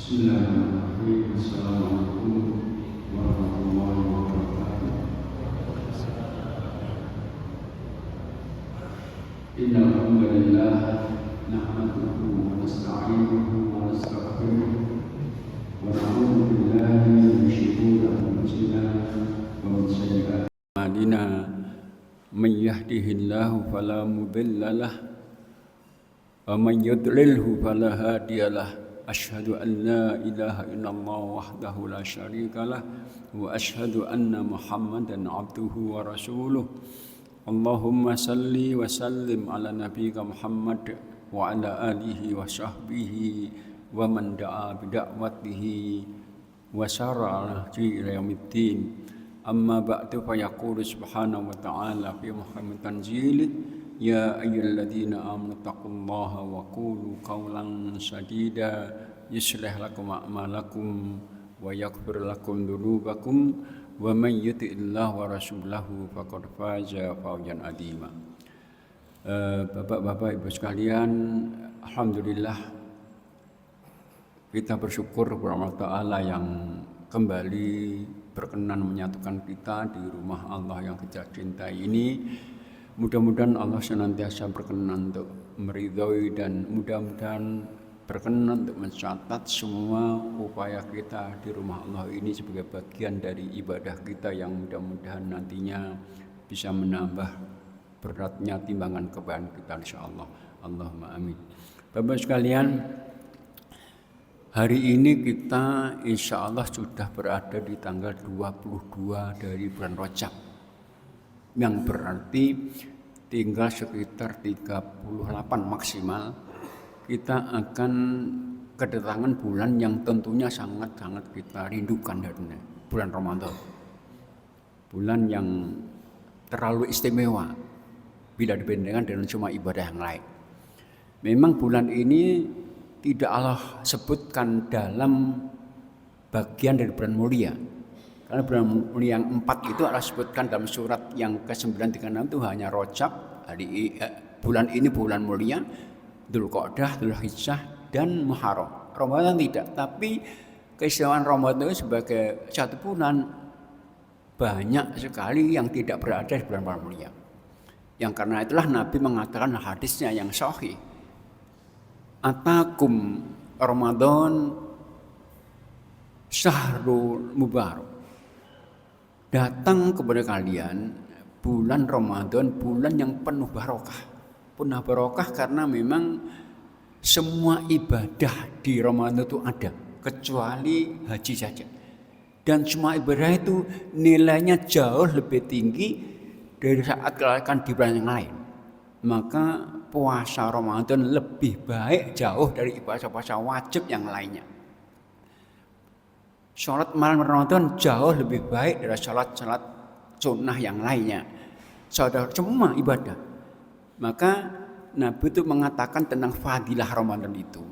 Bismillahirrahmanirrahim. Assalamualaikum warahmatullahi wabarakatuh. Innal hamdalillah nahmaduhu wa nasta'inuhu wa nastaghfiruh wa na'udzu billahi min shururi anfusina wa min sayyi'ati a'malina. Man yahdihillahu fala mudilla lahu wa man yudlilhu fala hadiyalah. Asyhadu an la ilaha illallah wahdahu la syarikalah wa asyhadu anna Muhammadan abduhu wa rasuluh. Allahumma salli wa sallim ala nabiyyika Muhammad wa ala alihi wa sahbihi wa man da'a bi da'watihi wa syara'a ila yaumiddin. Amma ba'du, fa yaqulu subhanahu wa ta'ala fi muhammin tanzilih: ya ayyuhalladzina amanu taqullaha wa qulu qawlan sadida yuslih lakum a'malakum wa yaghfir lakum dzunubakum wa man yuti'illaha wa rasulahu faqad faza fawzan 'azima. Bapak-bapak, Ibu sekalian, alhamdulillah kita bersyukur kepada Allah Ta'ala yang kembali berkenan menyatukan kita di rumah Allah yang kita cintai ini. Mudah-mudahan Allah senantiasa berkenan untuk meridhoi dan mudah-mudahan berkenan untuk mencatat semua upaya kita di rumah Allah ini sebagai bagian dari ibadah kita yang mudah-mudahan nantinya bisa menambah beratnya timbangan kebaikan kita, insyaallah. Allahumma amin. Bapak sekalian, hari ini kita insyaallah sudah berada di tanggal 22 dari bulan Rajab, yang berarti tinggal sekitar 38 maksimal kita akan kedatangan bulan yang tentunya sangat-sangat kita rindukan, dari bulan Ramadan. Bulan yang terlalu istimewa bila dibandingkan dengan semua ibadah yang lain. Memang bulan ini tidak Allah sebutkan dalam bagian dari bulan mulia. Karena bulan mulia yang 4 itu Allah sebutkan dalam surat yang ke-936 itu hanya Rajab, bulan ini bulan mulia, Dzulqa'dah, Dzulhijjah dan Muharram. Ramadan tidak, tapi keistimewaan Ramadan itu sebagai satu bulan banyak sekali yang tidak berada di bulan mulia. Yang karena itulah Nabi mengatakan hadisnya yang sahih, atakum Ramadan syahrul mubarak. Datang kepada kalian bulan Ramadan, bulan yang penuh barokah. Penuh barokah karena memang semua ibadah di Ramadan itu ada, kecuali haji saja. Dan semua ibadah itu nilainya jauh lebih tinggi dari saat dilakukan di bulan yang lain. Maka puasa Ramadan lebih baik jauh dari ibadah-ibadah wajib yang lainnya. Sholat malam Ramadan jauh lebih baik dari sholat sunnah yang lainnya. Saudara, semua ibadah. Maka Nabi itu mengatakan tentang fadilah Ramadan itu,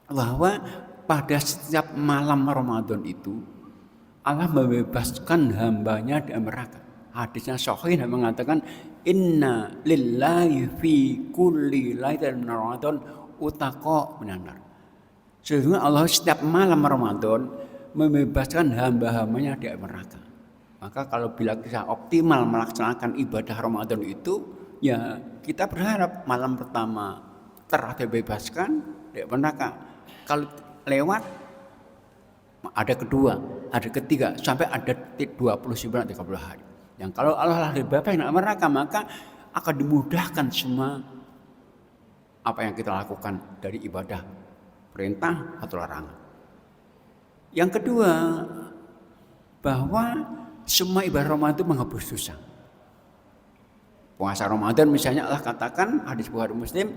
bahwa pada setiap malam Ramadan itu Allah membebaskan hambanya dari neraka. Hadisnya sahih dan mengatakan inna lillahi fi kulli lailatin min Ramadan utaqa minan nar. Sesungguhnya Allah setiap malam Ramadan membebaskan hamba-hambanya dari neraka. Maka kalau bila kita optimal melaksanakan ibadah Ramadan itu, ya kita berharap malam pertama terbebaskan dari neraka. Kalau lewat ada kedua, ada ketiga, sampai ada 29-30 hari. Yang kalau Allah bebaskan dari neraka, maka akan dimudahkan semua apa yang kita lakukan dari ibadah, perintah atau larangan. Yang kedua, bahwa semua ibadah Ramadan itu menghapus dosa. Puasa Ramadan misalnya Allah katakan, hadis Bukhari Muslim,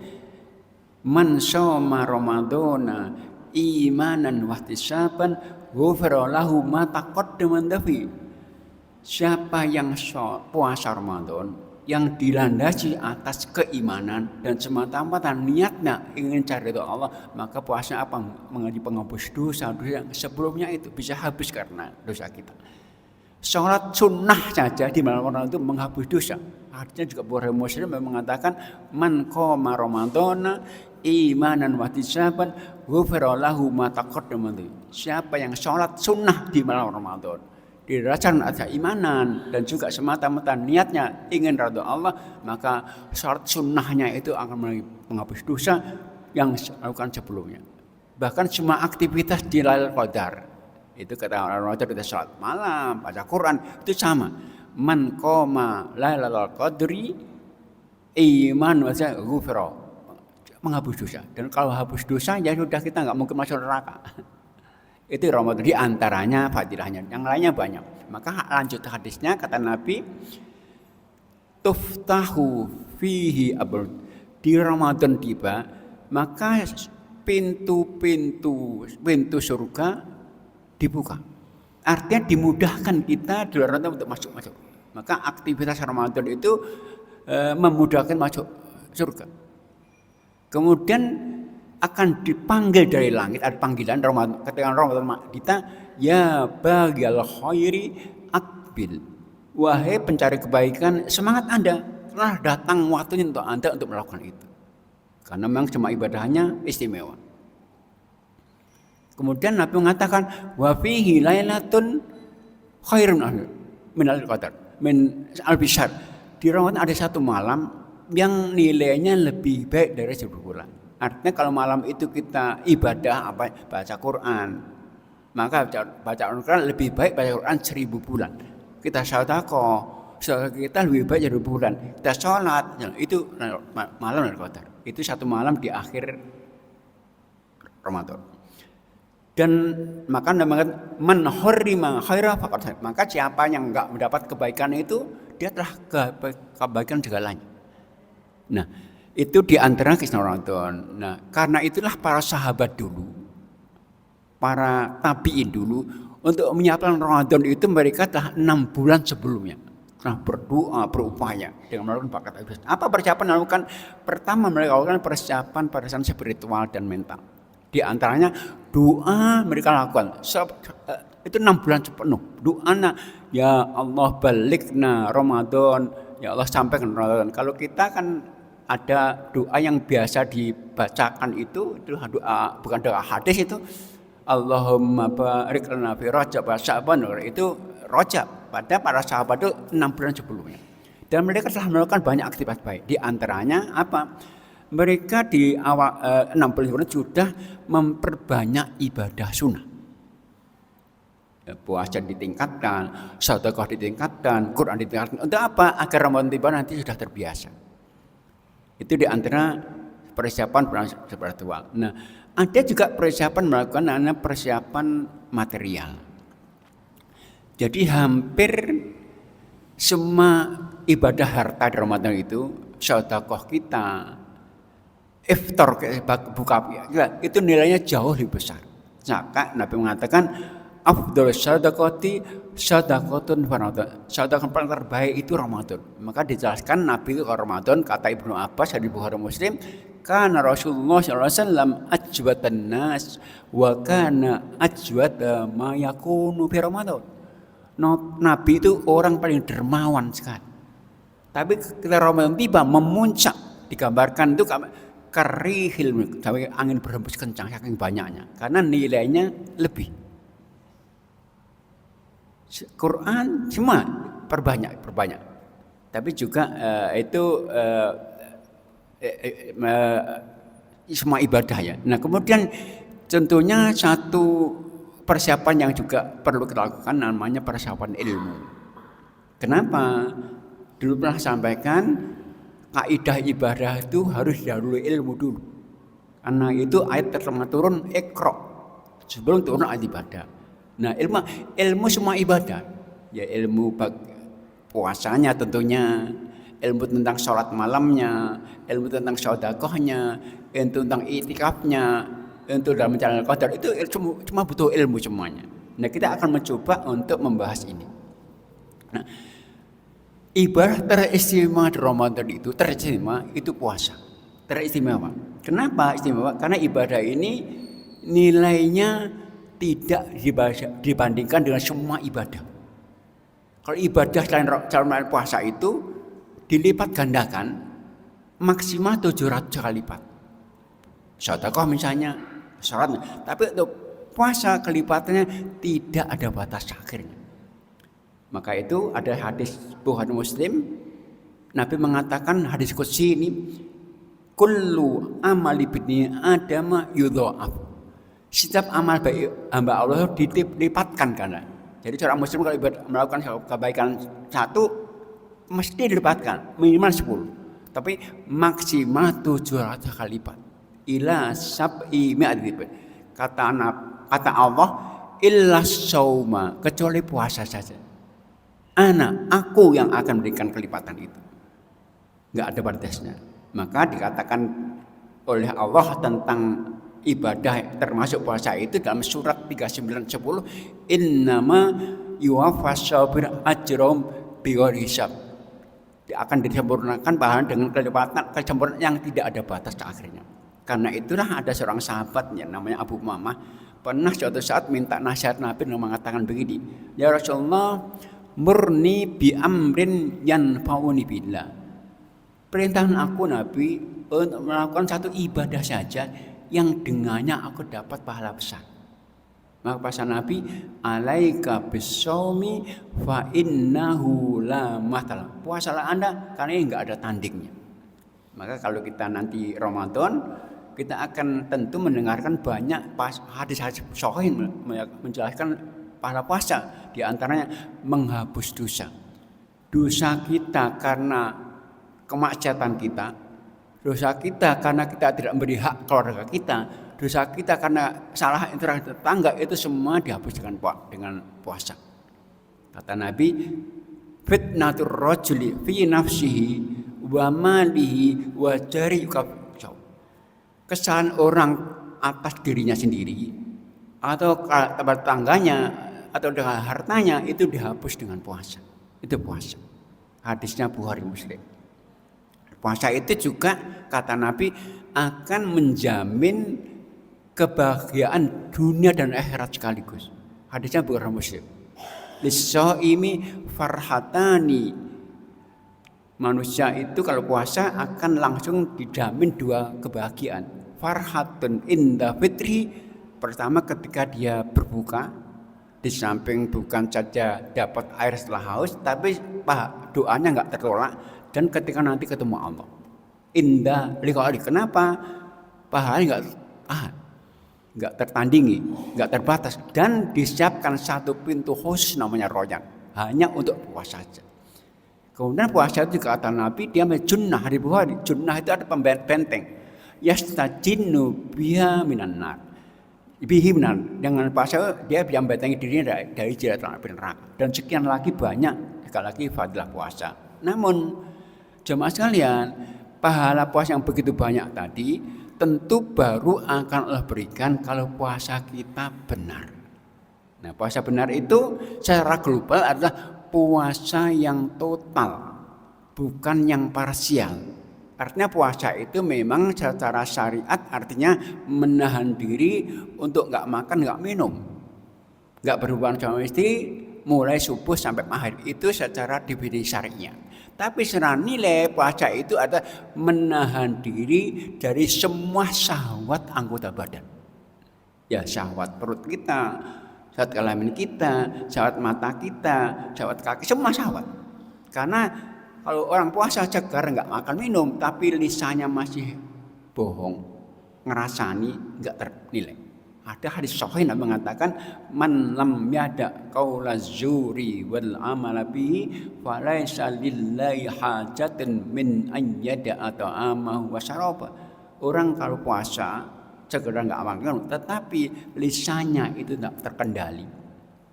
man shoma ramadhana imanan wahtisaban ghufira lahu ma taqaddama min dhanbi. Siapa yang puasa Ramadan yang dilandasi atas keimanan dan semata-mata niatnya ingin cari ridha Allah, maka puasa apa menjadi penghapus dosa yang sebelumnya itu bisa habis karena dosa kita. Sholat sunnah saja di malam Ramadan itu menghapus dosa. Artinya juga Bukhari Muslim mengatakan man qoma ramadhana imanan wa ihtisaban ghufira lahu ma taqaddama. Siapa yang sholat sunnah di malam Ramadan didasarkan atas imanan dan juga semata-mata niatnya ingin ridha Allah, maka sholat sunnahnya itu akan menghapus dosa yang dilakukan sebelumnya. Bahkan semua aktivitas di Lailatul Qadar itu kata orang itu kita sholat malam, baca Quran itu sama. Man qoma Lailatul Qadri iman wa ghufira, menghapus dosa. Dan kalau hapus dosa ya sudah, kita nggak mungkin masuk neraka. Itu Ramadan di antaranya fadilahnya, yang lainnya banyak. Maka lanjut hadisnya kata Nabi, tuftahu fihi abul, di Ramadan tiba maka pintu surga dibuka. Artinya dimudahkan kita di Ramadan untuk masuk. Maka aktivitas Ramadan itu memudahkan masuk surga. Kemudian akan dipanggil dari langit, ada panggilan Ramadan. Ketika Ramadan kita, ya baghil khairi aqbil, wahai pencari kebaikan, semangat Anda, telah datang waktunya untuk Anda untuk melakukan itu. Karena memang cuma ibadahnya istimewa. Kemudian Nabi mengatakan, wa fihi lailatun khairun minal qadar min al-bishar. Di Ramadan ada satu malam yang nilainya lebih baik dari 1000 bulan. Artinya kalau malam itu kita ibadah baca Quran, maka baca Quran lebih baik baca Quran 1000 bulan. Kita sedekah, kita lebih baik 1000 bulan. Kita sholat, itu malam Lailatul Qadar. Itu satu malam di akhir Ramadan. Dan maka namanya man harrima khaira faqad, maka siapa yang enggak mendapat kebaikan itu, dia telah kebaikan segalanya. Nah, itu di antara kisah Ramadan. Nah, karena itulah para sahabat dulu, para tabi'in dulu, untuk menyiapkan Ramadan itu mereka telah 6 bulan sebelumnya telah berdoa, berupaya dengan melakukan bakat ibadah. Apa persiapan melakukan? Pertama, mereka lakukan persiapan pada saat spiritual dan mental. Di antaranya doa mereka lakukan. Itu 6 bulan sepenuh. Doa, ya Allah balikna Ramadan, ya Allah sampaikan Ramadan. Kalau kita kan ada doa yang biasa dibacakan itu doa, bukan doa hadis itu. Allahumma barik lana fi Rajab wa Sya'ban, itu Rajab. Pada para sahabat itu 6 bulan sebelumnya. Dan mereka telah melakukan banyak aktivitas baik. Di antaranya apa? Mereka di awal 6 bulan sebelumnya sudah memperbanyak ibadah sunnah. Puasa ditingkatkan, sedekah ditingkatkan, Quran ditingkatkan. Untuk apa? Agar Ramadan tiba nanti sudah terbiasa. Itu di antara persiapan spiritual. Nah, ada juga persiapan melakukan persiapan material. Jadi hampir semua ibadah harta di Ramadan itu, sedekah kita, iftar, buka, itu nilainya jauh lebih besar. Maka Nabi mengatakan, afdhal sadaqati sadaqatun fi Ramadan. Sedekah paling terbaik itu Ramadan. Maka dijelaskan Nabi itu ke Ramadan, kata Ibnu Abbas dari Bukhari Muslim, kana Rasulullah sallallahu alaihi wasallam ajwatan nas wa kana ajwata ma yakunu fi Ramadan. Nabi itu orang paling dermawan sekali. Tapi ketika Ramadan tiba memuncak, digambarkan itu karihil, angin berhembus kencang saking banyaknya, karena nilainya lebih. Quran semua perbanyak. Tapi juga semua ibadah ya. Nah, kemudian tentunya satu persiapan yang juga perlu kita lakukan namanya persiapan ilmu. Kenapa? Dulu pernah sampaikan kaidah ibadah itu harus didahului ilmu dulu. Karena itu ayat pertama turun Iqra, sebelum turun ayat ibadah. Nah, ilmu semua ibadah. Ya ilmu puasanya tentunya, ilmu tentang sholat malamnya, ilmu tentang sedekahnya, ilmu tentang itikafnya, untuk dalam menjalankan qadar, itu cuma butuh ilmu semuanya. Nah, kita akan mencoba untuk membahas ini. Nah, ibadah teristimewa di Ramadan itu puasa. Teristimewa. Kenapa istimewa? Karena ibadah ini nilainya tidak dibandingkan dengan semua ibadah. Kalau ibadah selain puasa itu dilipat gandakan maksimal 700 kali lipat. sedekah misalnya, sholat. Tapi untuk puasa kelipatannya tidak ada batas akhirnya. Maka itu ada hadis Bukhari Muslim, Nabi mengatakan hadis qudsi ini, kullu amali bini adama yudha'af. Setiap amal baik hamba Allah dilipatkan karena. Jadi seorang muslim kalau melakukan kebaikan satu mesti dilipatkan minimal 10. Tapi maksimal 700 kali lipat. Ila sab'i mi'at lipat. Kata Allah, illa sauma, kecuali puasa saja. Aku yang akan memberikan kelipatan itu. Enggak ada batasnya. Maka dikatakan oleh Allah tentang ibadah termasuk puasa itu dalam surat 39:10, innama yuwaffas sabir ajrum bighairi hisab. Dia akan disempurnakan pahala dengan kelipatan kesempurnaan yang tidak ada batas akhirnya. Karena itulah ada seorang sahabatnya namanya Abu Umamah pernah suatu saat minta nasihat Nabi dan mengatakan begini, ya Rasulullah, murni bi amrin yanfa'uni billah. Perintahkan aku Nabi untuk melakukan satu ibadah saja yang dengannya aku dapat pahala besar. Maka pesan Nabi, alaika bisawmi fa innahu la mathala. Puasalah Anda karena ini enggak ada tandingnya. Maka kalau kita nanti Ramadan, kita akan tentu mendengarkan banyak hadis-hadis sahih menjelaskan pahala puasa. Di antaranya menghapus dosa. Dosa kita karena kemaksiatan kita, dosa kita karena kita tidak memberi hak keluarga kita, dosa kita karena salah interaksi tetangga, itu semua dihapus dengan puasa. Kata Nabi, fitnatur rajuli fi nafsihi wa malihi wa jari'uka. Kesalahan orang atas dirinya sendiri atau tetangganya atau dengan hartanya itu dihapus dengan puasa. Itu puasa. Hadisnya Bukhari Muslim. Puasa itu juga kata Nabi akan menjamin kebahagiaan dunia dan akhirat sekaligus. Hadisnya Bukhari Muslim. Lis-shaimi farhatani. Manusia itu kalau puasa akan langsung dijamin dua kebahagiaan. Farhatun inda fitri, pertama ketika dia berbuka, di samping bukan saja dapat air setelah haus, tapi doanya enggak tertolak. Dan ketika nanti ketemu Allah, indah liqa'i. Kenapa? Pahalanya enggak tertandingi, enggak terbatas, dan disiapkan satu pintu khusus namanya royan, hanya untuk puasa saja. Kemudian puasa itu juga kata Nabi, dia junnah di Bukhari. Junnah itu ada pembenteng. Yastajinnu biha minan nar. Bihi minan. Dengan puasa dia bisa membentengi dirinya dari jeratan api neraka. Dan sekian lagi banyak sekali lagi fadilah puasa. Namun jemaah sekalian, pahala puasa yang begitu banyak tadi tentu baru akan Allah berikan kalau puasa kita benar. Nah, puasa benar itu secara global adalah puasa yang total, bukan yang parsial. Artinya puasa itu memang secara syariat artinya menahan diri untuk enggak makan, enggak minum, enggak berhubungan suami istri mulai subuh sampai maghrib. Itu secara definisi syariatnya. Tapi secara nilai puasa itu ada menahan diri dari semua syahwat anggota badan. Ya, syahwat perut kita, syahwat kelamin kita, syahwat mata kita, syahwat kaki, semua syahwat. Karena kalau orang puasa cegar enggak makan minum, tapi lisannya masih bohong, ngerasani, enggak ternilai. Ada hadis sahih yang mengatakan man lam yada qaula zuri wal amala bihi falaisa lillahi hajatun min an yada ta'amahu wa syaraba. Orang kalau puasa segera enggak makan, tetapi lisannya itu tidak terkendali,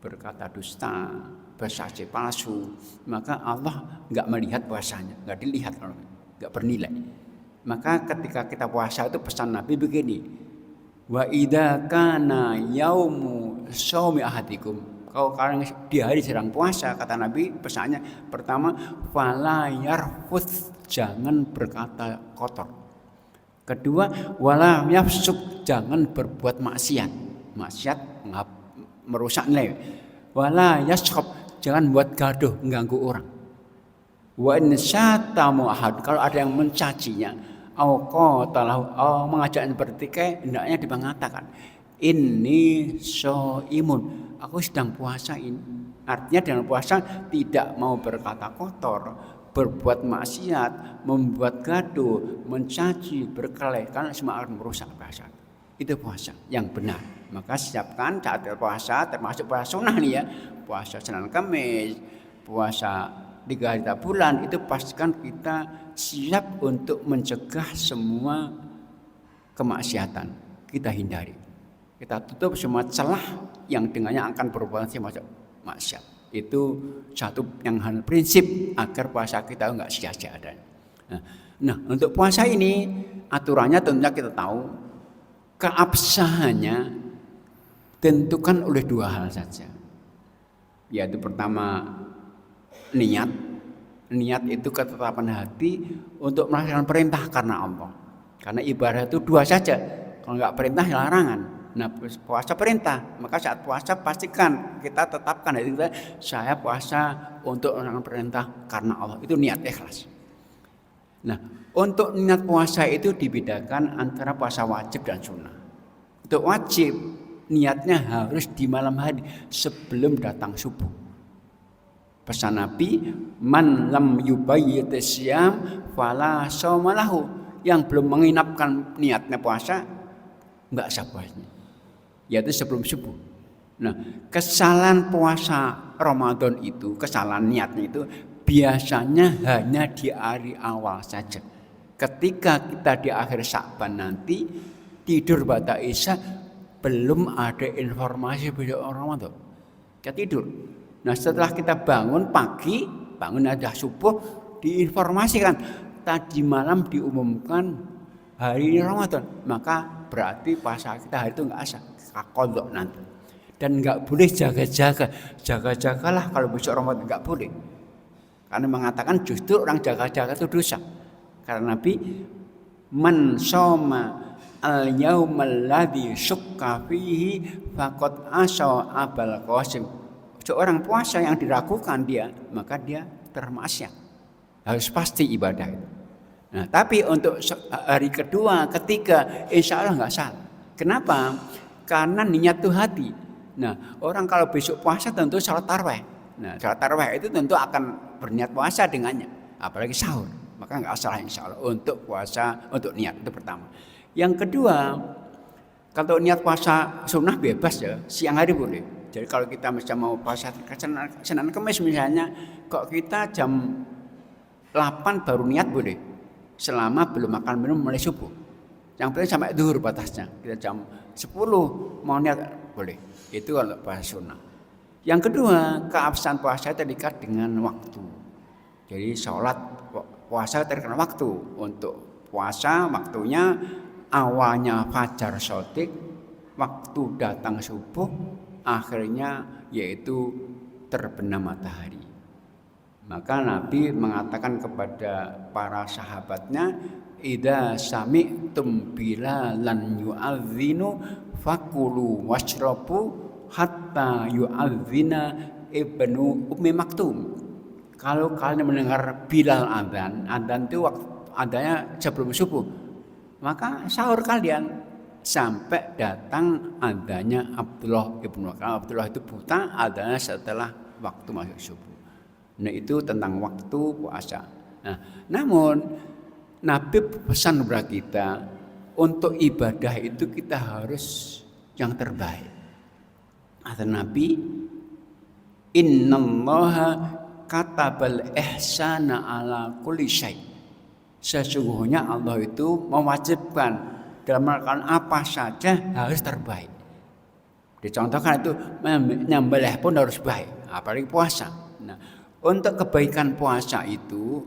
berkata dusta, bersaksi palsu, maka Allah enggak melihat puasanya, enggak dilihat, enggak bernilai. Maka ketika kita puasa itu pesan Nabi begini, wa idza kana yaumu shaumi ahadikum. Kalau kalian di hari sedang puasa, kata Nabi pesannya pertama, fala yarfuth, jangan berkata kotor. Kedua, wala yafsuk, jangan berbuat maksiat. Maksiat merusak nilai. Wala yaskhab, jangan buat gaduh, mengganggu orang. Wa in syatamu ahad, kalau ada yang mencacinya Qatalahu mengajak bertikai, hendaknya dia mengatakan ini imun, aku sedang puasa ini. Artinya dengan puasa tidak mau berkata kotor, berbuat maksiat, membuat gaduh, mencaci, berkelahi, karena semua akan merusak puasa. Itu puasa yang benar. Maka siapkan saat puasa, termasuk puasa sunnah nih ya, puasa Senin Kamis, puasa 3 hari bulan, itu pastikan kita siap untuk mencegah semua kemaksiatan. Kita hindari, kita tutup semua celah yang dengannya akan berpotensi masuk maksiat. Itu satu yang prinsip agar puasa kita enggak sia-sia adanya. Nah, untuk puasa ini aturannya tentunya kita tahu, keabsahannya tentukan oleh 2 hal saja. Yaitu pertama niat. Niat itu ketetapan hati untuk melaksanakan perintah karena Allah. Karena ibadah itu 2 saja. Kalau enggak perintah ya larangan. Nah, puasa perintah, maka saat puasa pastikan kita tetapkan itu saya puasa untuk melaksanakan perintah karena Allah. Itu niat ikhlas. Nah, untuk niat puasa itu dibedakan antara puasa wajib dan sunnah. Untuk wajib niatnya harus di malam hari sebelum datang subuh. Pesan Nabi, man lam yubayyit syam fala shaumalahu. Yang belum menginapkan niatnya puasa enggak sah puasanya. Yaitu sebelum subuh. Nah, kesalahan puasa Ramadan itu, kesalahan niatnya itu biasanya hanya di hari awal saja. Ketika kita di akhir Sya'ban nanti tidur pada Isya, belum ada informasi besok Ramadan. Kita tidur. Nah, setelah kita bangun pagi, bangun ada subuh, diinformasikan tadi malam diumumkan hari Ramadan, maka berarti puasa kita hari itu enggak sah. Kodok nanti, dan nggak boleh jaga-jagalah kalau besok Ramadan, nggak boleh, karena mengatakan justru orang jaga-jaga itu dosa. Karena Nabi man shoma al yaumal ladzi syukka fihi faqad asa abal qasim. Seorang puasa yang diragukan dia, maka dia termaksiat, harus pasti ibadah itu. Nah, tapi untuk hari kedua, ketiga, insya Allah nggak salah. Kenapa? Karena niat itu hati. Nah, orang kalau besok puasa tentu salat tarawih. Nah, salat tarawih itu tentu akan berniat puasa dengannya, apalagi sahur. Maka enggak salah insya Allah untuk puasa, untuk niat itu pertama. Yang kedua, kalau niat puasa sunnah bebas ya, siang hari boleh. Jadi kalau kita mau puasa Senin Kamis misalnya, kok kita jam 8 baru niat boleh, selama belum makan minum mulai subuh. Yang penting sampai zuhur batasnya. Kita jam 10 mau niat boleh. Itu kalau puasa sunnah. Yang kedua, keabsahan puasa terikat dengan waktu. Jadi sholat puasa terikat dengan waktu. Untuk puasa waktunya awalnya fajar shadiq, waktu datang subuh, akhirnya yaitu terbenam matahari. Maka Nabi mengatakan kepada para sahabatnya, idza sami'tum bilalan yu'adzinu fakulu washrabu hatta yu'adzina ibnu ummi maktum. Kalau kalian mendengar Bilal adzan itu waktu adanya sebelum subuh, maka sahur kalian sampai datang adanya Abdullah ibnu Maktum. Abdullah itu buta, adanya setelah waktu masuk subuh. Nah, itu tentang waktu puasa. Nah, namun Nabi pesan kepada kita untuk ibadah itu kita harus yang terbaik. Kata Nabi, innallaha katabal ihsana ala kulli syai. Sesungguhnya Allah itu mewajibkan dalam melakukan apa saja harus terbaik. Dicontohkan itu nyembelih pun harus baik, apalagi puasa. Nah, untuk kebaikan puasa itu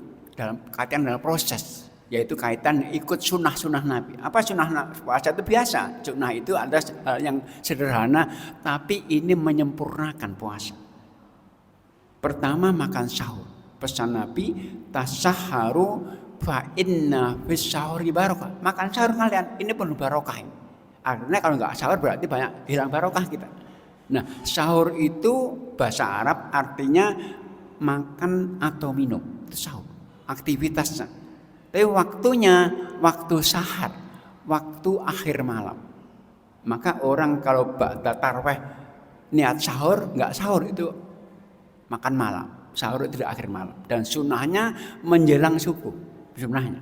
kaitan dalam proses, yaitu kaitan ikut sunnah Nabi. Apa sunnah puasa itu biasa? Sunnah itu ada yang sederhana, tapi ini menyempurnakan puasa. Pertama, makan sahur. Pesan Nabi, tasahharu fa inna fis sahuri barokah. Makan sahur kalian, ini penuh barokah. Artinya kalau nggak sahur berarti banyak hilang barokah kita. Nah, sahur itu bahasa Arab artinya makan atau minum, itu sahur, aktivitasnya. Tapi waktunya waktu sahar, waktu akhir malam. Maka orang kalau ba'da tarawih niat sahur, nggak sahur itu makan malam. Sahur itu di akhir malam. Dan sunnahnya menjelang subuh. Sunnahnya.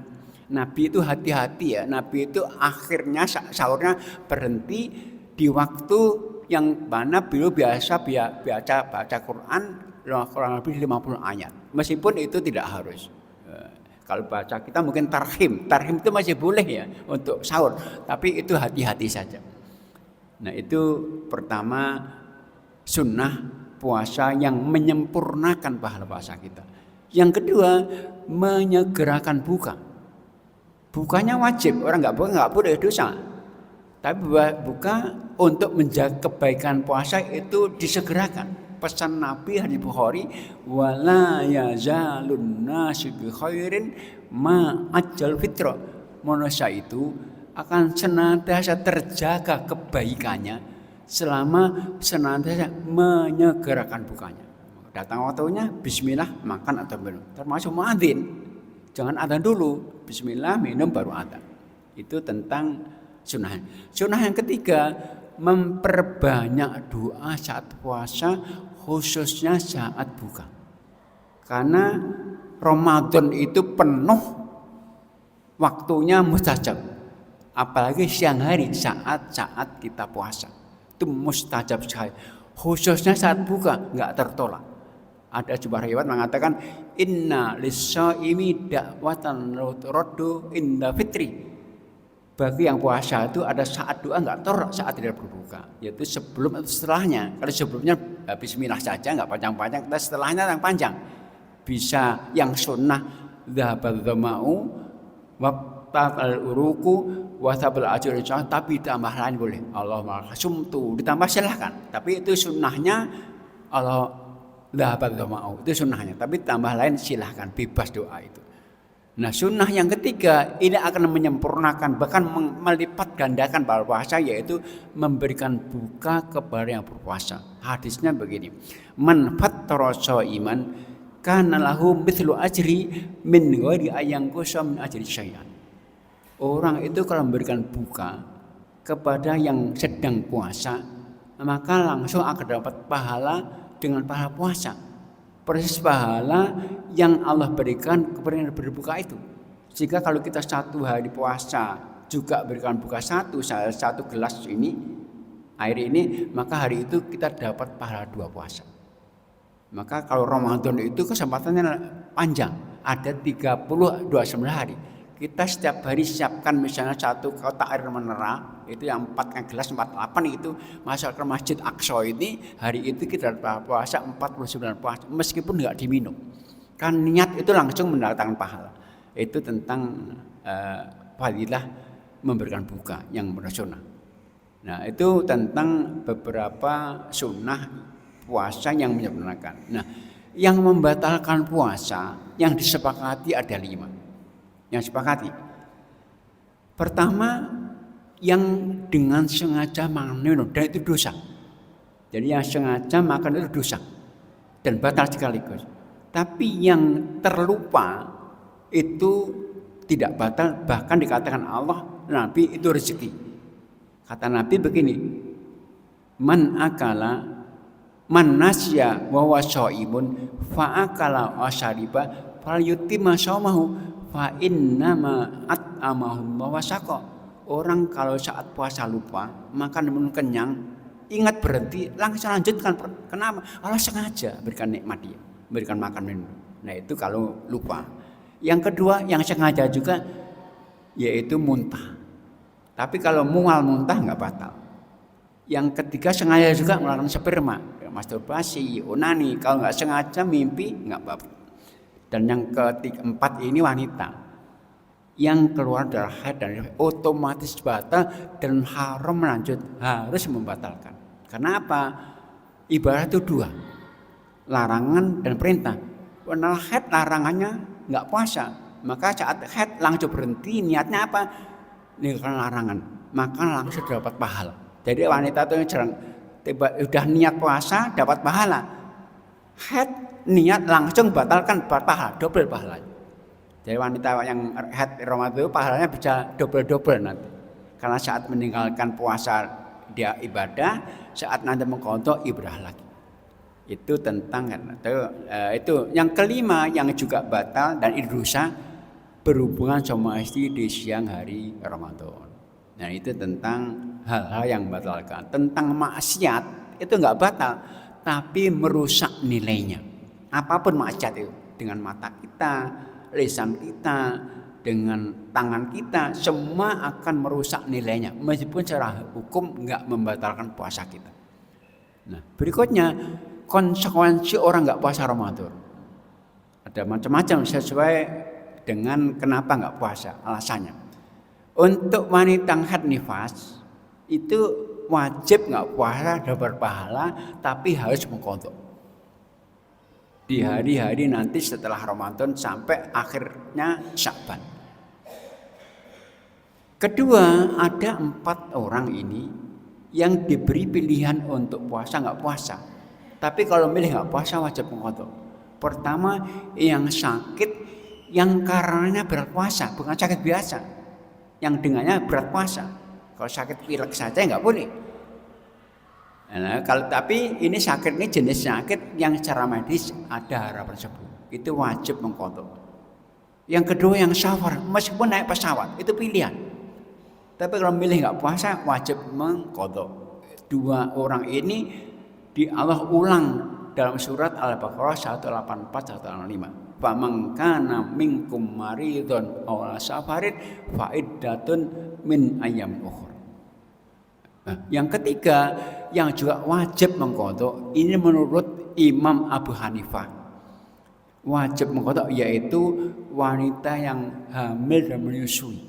Nabi itu hati-hati ya. Nabi itu akhirnya sahurnya berhenti di waktu yang mana beliau biasa baca Quran kurang lebih 50 ayat. Meskipun itu tidak harus. Kalau baca kita mungkin tarhim itu masih boleh ya untuk sahur. Tapi itu hati-hati saja. Nah itu pertama sunnah puasa yang menyempurnakan pahala puasa kita. Yang kedua menyegerakan buka. Bukanya wajib, orang nggak boleh dosa. Tapi buka untuk menjaga kebaikan puasa itu disegerakan. Pesan Nabi hadis Bukhari, wala yazalun nasu bi khairin ma ajal fitrah. Manusia itu akan senantiasa terjaga kebaikannya selama senantiasa menyegerakan bukanya. Datang waktunya bismillah makan atau minum. Termasuk muadzin. Jangan adzan dulu, bismillah minum baru adzan. Itu tentang sunnah. Sunnah yang ketiga, memperbanyak doa saat puasa khususnya saat buka. Karena Ramadan itu penuh waktunya mustajab. Apalagi siang hari saat kita puasa itu mustajab sekali. Khususnya saat buka nggak tertolak. Ada sebuah riwayat mengatakan inna lis-shaimi da'watan raddu inda fitri. Bagi yang puasa itu ada saat doa nggak tertolak saat tidak berbuka, yaitu sebelum atau setelahnya. Kalau sebelumnya bismillah saja nggak panjang-panjang, tapi setelahnya yang panjang. Bisa yang sunnah dzhabal dhama'u wa al uruku wasabul ajr, tapi ditambah lain boleh. Allahumma sumtu ditambah silahkan. Tapi itu sunnahnya Allah dzhabal dhama'u itu sunnahnya. Tapi tambah lain silahkan, bebas doa itu. Nah sunnah yang ketiga ini akan menyempurnakan bahkan melipat gandakan pahala puasa, yaitu memberikan buka kepada yang berpuasa. Hadisnya begini, man fattara shaiman kana lahu mithlu ajri min ghairi ayyanqusa min ajri syai'an. Orang itu kalau memberikan buka kepada yang sedang puasa, maka langsung akan dapat pahala dengan pahala puasa. Persis pahala yang Allah berikan kepada yang berbuka itu. Jika kalau kita satu hari puasa juga berikan buka satu gelas ini air ini, maka hari itu kita dapat pahala 2 puasa. Maka kalau Ramadan itu kesempatannya panjang, ada 29 hari. Kita setiap hari siapkan misalnya 1 kotak air mineral, itu yang 4 gelas 48 itu masuk ke Masjid Aqsa ini, hari itu kita puasa 49 puasa meskipun enggak diminum. Kan niat itu langsung mendatangkan pahala. Itu tentang fadilah memberikan buka yang sunnah. Nah, itu tentang beberapa sunnah puasa yang menyempurnakan. Nah, yang membatalkan puasa yang disepakati ada 5. Yang sepakati. Pertama, yang dengan sengaja makan minum dan itu dosa. Jadi yang sengaja makan itu dosa dan batal sekaligus. Tapi yang terlupa itu tidak batal, bahkan dikatakan Allah Nabi itu rezeki. Kata Nabi begini, man nasya wa huwa shaimun fa akala wa syariba falyutimma shaumahu fa innama at'amahullahu wa saqa. Orang kalau saat puasa lupa makan minum kenyang, ingat berhenti langsung lanjutkan. Kenapa? Allah sengaja berikan nikmat dia, berikan makan minum. Nah itu kalau lupa. Yang kedua yang sengaja juga yaitu muntah. Tapi kalau mual muntah nggak batal. Yang ketiga sengaja juga melakukan sperma, masturbasi, onani. Kalau nggak sengaja mimpi nggak batal. Dan yang keempat ini wanita yang keluar dari haid dan otomatis batal dan haram melanjut, harus membatalkan. Kenapa? Ibarat itu 2, larangan dan perintah. Karena haid larangannya nggak puasa, maka saat haid langsung berhenti, niatnya apa? Meninggalkan larangan, maka langsung dapat pahala. Jadi wanita itu jarang udah niat puasa dapat pahala, haid niat langsung batalkan pahala, double pahala. Jadi wanita yang haid Ramadan itu pahalanya bisa double nanti. Karena saat meninggalkan puasa dia ibadah, saat nanti mengqadha ibadah lagi. Itu tentang itu yang kelima yang juga batal dan dosa berhubungan sama istri di siang hari Ramadan. Nah itu tentang hal-hal yang batalkan. Tentang maksiat itu nggak batal, tapi merusak nilainya. Apapun maksiat itu, dengan mata kita, lisan kita, dengan tangan kita, semua akan merusak nilainya. Meskipun secara hukum nggak membatalkan puasa kita. Nah berikutnya konsekuensi orang nggak puasa Ramadan. Ada macam-macam sesuai dengan kenapa nggak puasa, alasannya. Untuk wanita haid nifas itu wajib nggak puasa dapat pahala, tapi harus mengqadha di hari-hari nanti setelah Ramadan sampai akhirnya Sya'ban. Kedua, ada 4 orang ini yang diberi pilihan untuk puasa nggak puasa, tapi kalau milih nggak puasa wajib mengqadha. Pertama, yang sakit yang karenanya berat puasa, bukan sakit biasa. Yang dengannya berat puasa. Kalau sakit pilek saja nggak boleh. Nah, kalau tapi ini sakit ini jenis sakit yang secara medis ada harapan sembuh. Itu wajib mengqadha. Yang kedua yang safar, meskipun naik pesawat itu pilihan. Tapi kalau milih nggak puasa wajib mengqadha. 2 orang ini di Allah ulang dalam surat Al-Baqarah 184 185. Faman kana minkum maridun aw safarin fa iddatun min ayyam ukhra. Nah, yang ketiga yang juga wajib mengqadha ini menurut Imam Abu Hanifah. Wajib mengqadha yaitu wanita yang hamil dan menyusui.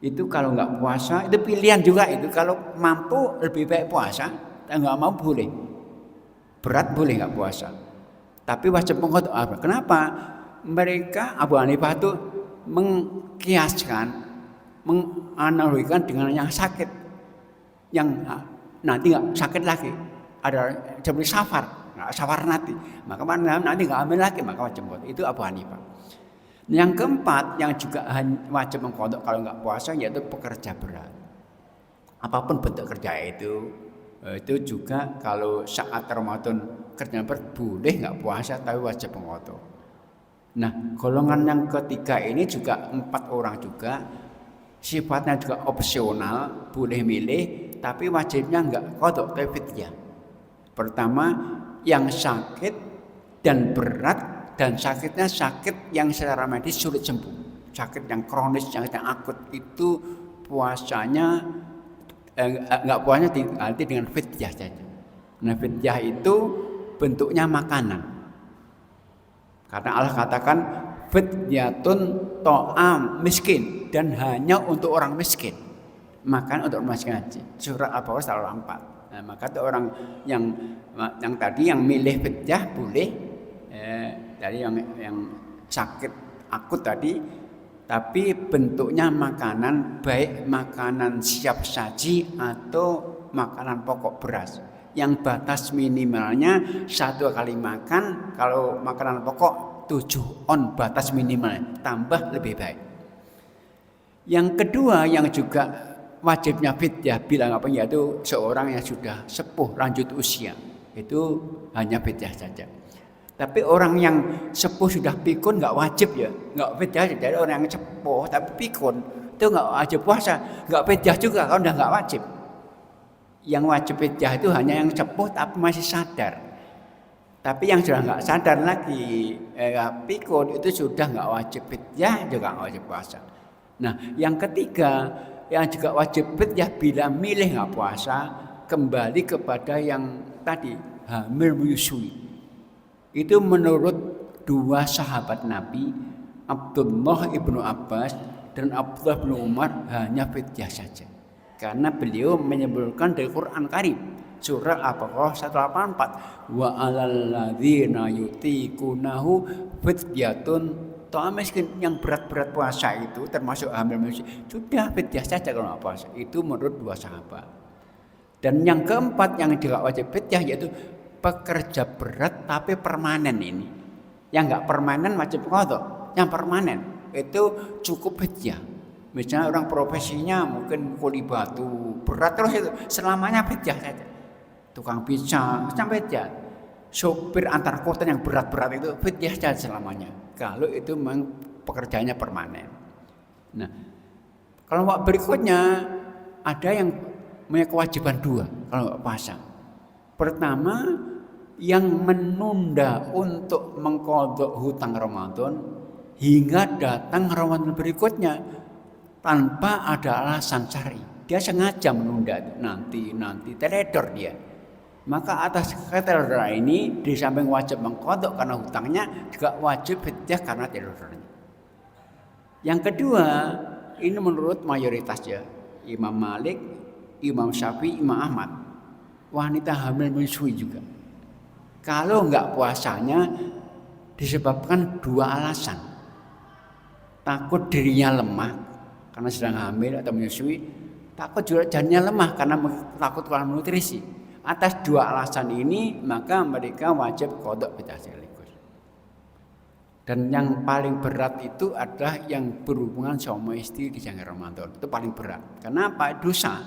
Itu kalau nggak puasa itu pilihan juga itu, kalau mampu lebih baik puasa, kalau nggak mau boleh. Berat boleh nggak puasa. Tapi wajib mengqadha. Kenapa? Mereka Abu Hanifah itu mengkiaskan, menganalogikan dengan yang sakit, yang nanti nggak sakit lagi. Ada seperti safar nanti. Maka nanti nggak hamil lagi, maka wajib mengqadha. Itu Abu Hanifah. Yang keempat yang juga wajib mengqadha kalau nggak puasa yaitu pekerja berat. Apapun bentuk kerja itu juga kalau saat Ramadan kerja berat boleh nggak puasa tapi wajib mengqadha. Nah golongan yang ketiga ini juga 4 orang juga sifatnya juga opsional, boleh milih tapi wajibnya nggak qadha tapi fidyah. Pertama yang sakit dan berat, dan sakitnya sakit yang secara medis sulit sembuh, sakit yang kronis, sakit yang akut, itu puasanya nggak puasanya diganti dengan fidyah saja. Nah fidyah itu bentuknya makanan, karena Allah katakan fidyatun to'am miskin, dan hanya untuk orang miskin, makan untuk orang miskin aja. Surah Al-Baqarah 184. Nah, maka itu orang yang tadi yang milih fidyah boleh, dari yang sakit akut tadi, tapi bentuknya makanan, baik makanan siap saji atau makanan pokok beras. Yang batas minimalnya 1 kali makan, kalau makanan pokok 7 on batas minimalnya, tambah lebih baik. Yang kedua yang juga wajibnya fidyah bila nggak punya, yaitu seorang yang sudah sepuh lanjut usia, itu hanya fidyah saja. Tapi orang yang sepuh sudah pikun nggak wajib ya, nggak fidyah. Jadi orang yang sepuh tapi pikun itu nggak wajib puasa, nggak fidyah juga kalau udah nggak wajib. Yang wajib fidyah itu hanya yang sepuh tapi masih sadar. Tapi yang sudah nggak sadar lagi, pikun itu sudah nggak wajib fidyah, juga nggak wajib puasa. Nah yang ketiga yang juga wajib fidyah bila milih nggak puasa, kembali kepada yang tadi hamil menyusui. Itu menurut 2 sahabat Nabi, Abdullah ibnu Abbas dan Abdullah bin Umar, hanya fidyah saja. Karena beliau menyebutkan dari Quran Karim surah Al-Baqarah 184, wa 'alal ladzina yutiqunahu fidyatun ta'am miskin. Yang berat-berat puasa itu termasuk hamil menyusui, sudah fidyah saja kalau nggak puasa. Itu menurut 2 sahabat. Dan yang keempat yang juga wajib fidyah yaitu pekerja berat tapi permanen ini. Yang nggak permanen wajib qadha. yang permanen itu cukup fidyah. Misalnya orang profesinya mungkin kuli batu berat terus itu selamanya fidyah saja. Tukang beca sampai fidyah. Sopir antar kota yang berat-berat itu fidyah saja selamanya. Kalau itu memang pekerjaannya permanen. Nah, kalau berikutnya ada yang punya kewajiban dua kalau puasa. Pertama, yang menunda untuk mengqadha hutang Ramadan hingga datang Ramadan berikutnya tanpa ada alasan syar'i. Dia sengaja menunda nanti teledor dia. Maka atas keteledor ini di samping wajib mengqadha karena hutangnya juga wajib fidyah karena teledornya. Yang kedua, ini menurut mayoritas ya, Imam Malik, Imam Syafi'i, Imam Ahmad, wanita hamil menyusui juga. Kalau enggak puasanya disebabkan dua alasan. Takut dirinya lemah karena sedang hamil atau menyusui, takut juga janinnya lemah karena takut kurang nutrisi. Atas dua alasan ini maka mereka wajib qadha fidyah sekaligus. Dan yang paling berat itu adalah yang berhubungan suami istri di bulan Ramadan. Itu paling berat. Kenapa? Dosa.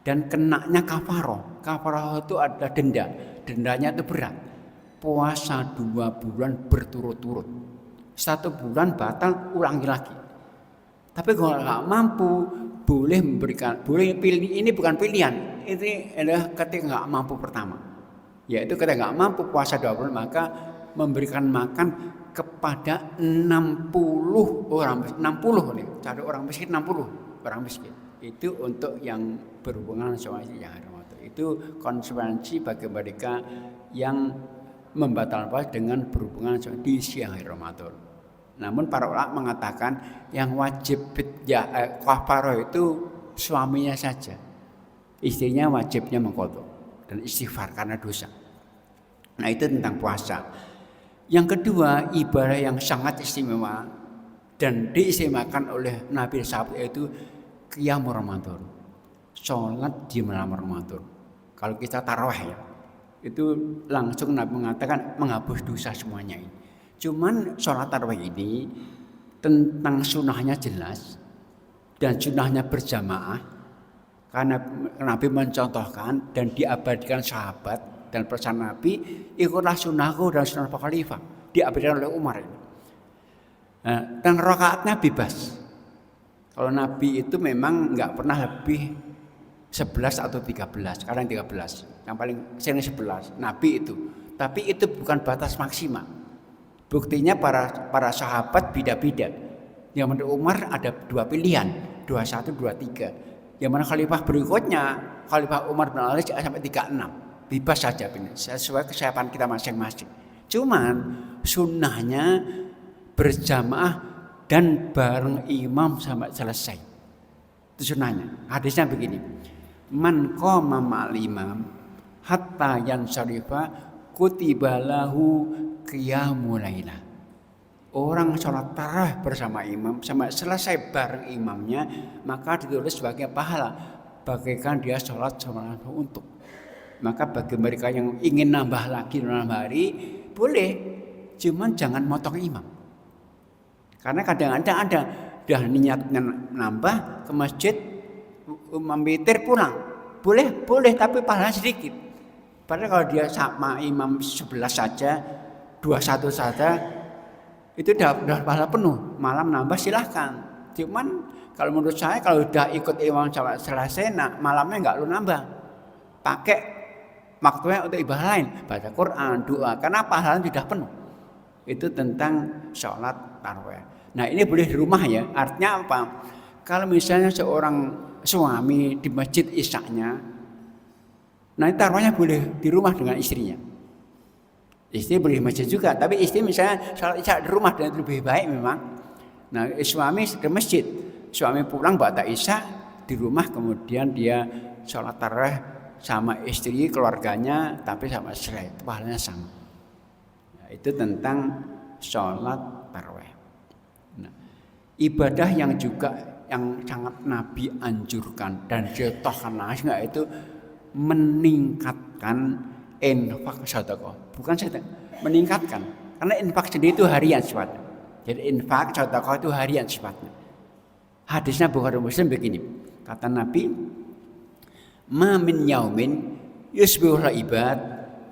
Dan kenanya kafaroh. Kafaroh itu ada denda. Dendanya itu berat. Puasa 2 bulan berturut-turut. 1 bulan batal, ulangi lagi. Tapi kalau nggak mampu, boleh pilih. Ini bukan pilihan. Ini adalah ketika nggak mampu pertama. Yaitu ketika nggak mampu puasa 2 bulan, maka memberikan makan kepada 60 orang, 60 nih, cari orang miskin 60 orang miskin. Itu untuk yang berhubungan sama yang Ramadan. Itu konsekuensi bagi mereka yang membatalkan puasa dengan berhubungan di siang hari Ramadan. Namun para ulama mengatakan yang wajib fidyah kafarah itu suaminya saja. Istrinya wajibnya mengqadha dan istighfar karena dosa. Nah, itu tentang puasa. Yang kedua, ibadah yang sangat istimewa dan diistimewakan oleh Nabi sahabat yaitu qiyamul Ramadan. Salat di malam Ramadan. Kalau kita tarawih ya, itu langsung Nabi mengatakan menghapus dosa semuanya ini. Cuman sholat tarawih ini tentang sunnahnya jelas dan sunnahnya berjamaah karena Nabi mencontohkan dan diabadikan sahabat dan pesan Nabi, ikutlah sunnahku dan sunnah para khalifah, diabadikan oleh Umar ini. Nah, dan rakaatnya bebas. Kalau Nabi itu memang nggak pernah lebih 11 atau 13, kadang 13, yang paling sering 11, Nabi itu. Tapi itu bukan batas maksimal. Buktinya para sahabat beda-beda. Yang menurut Umar ada 2 pilihan, 21, 23. Yang mana khalifah berikutnya, Khalifah Umar bin Ali sampai 36. Bebas saja sesuai kesiapan kita masing-masing. Cuman sunnahnya berjamaah dan bareng imam sampai selesai. Itu sunnahnya. Hadisnya begini. Man qama ma'al imam hatta yansarifa kutiba lahu qiyamul lailah. Orang sholat tarawih bersama imam sampai selesai bareng imamnya, maka ditulis sebagai pahala bagaikan dia sholat sama untuk. Maka bagi mereka yang ingin nambah lagi dalam hari boleh, cuman jangan motong imam. Karena kadang-kadang ada dah niatnya nambah ke masjid, witir pulang, boleh tapi pahala sedikit. Padahal kalau dia sama imam 11 saja, 21 saja, itu udah pahala penuh. Malam nambah silahkan. Cuman kalau menurut saya kalau udah ikut imam sampai selesai, malamnya nggak lu nambah. Pakai waktunya untuk ibadah lain, baca Quran, doa, karena pahala sudah penuh. Itu tentang sholat tarawih. Nah, ini boleh di rumah ya. Artinya apa? Kalau misalnya seorang suami di masjid isyaknya, nah tarawihnya boleh di rumah dengan istrinya. Istri boleh di masjid juga, tapi istri misalnya sholat isya di rumah dan lebih baik memang. Nah, suami di masjid, suami pulang ba'da isya di rumah, kemudian dia sholat tarawih sama istri keluarganya, tapi sama selesai, pahalanya sama. Nah, itu tentang sholat tarawih. Nah, ibadah yang juga yang sangat Nabi anjurkan dan contohkan langsung itu meningkatkan infak sedekah. Bukan sedekah, meningkatkan. Karena infak sendiri itu harian sifatnya. Jadi infak sedekah itu harian sifatnya. Hadisnya Bukhari Muslim begini. Kata Nabi, "Ma min yaumin yusbihul ibad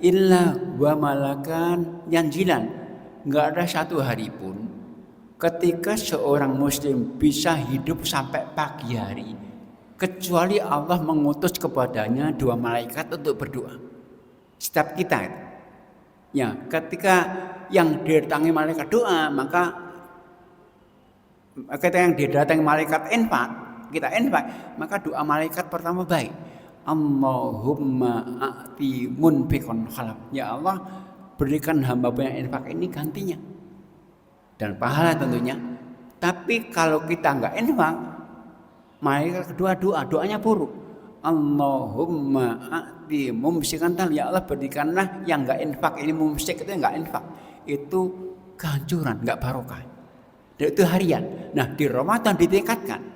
illa wa malakan yanzilan." Enggak ada satu hari pun ketika seorang muslim bisa hidup sampai pagi hari kecuali Allah mengutus kepadanya 2 malaikat untuk berdoa. Setiap kita itu. Ya, ketika yang didatangi malaikat doa, maka ketika yang didatangi malaikat infak, kita infak, maka doa malaikat pertama baik. Allahumma a'ti munfiqan khalaf. Ya Allah, berikan hamba yang infak ini gantinya. Dan pahala tentunya. Tapi kalau kita enggak infak, malaikat kedua doanya buruk. Allahumma a'ti mumsikan tal. Ya Allah, berikanlah yang enggak infak ini, mumsik itu enggak infak. Itu kehancuran, enggak barokah. Dan itu harian. Nah, di Ramadan ditingkatkan.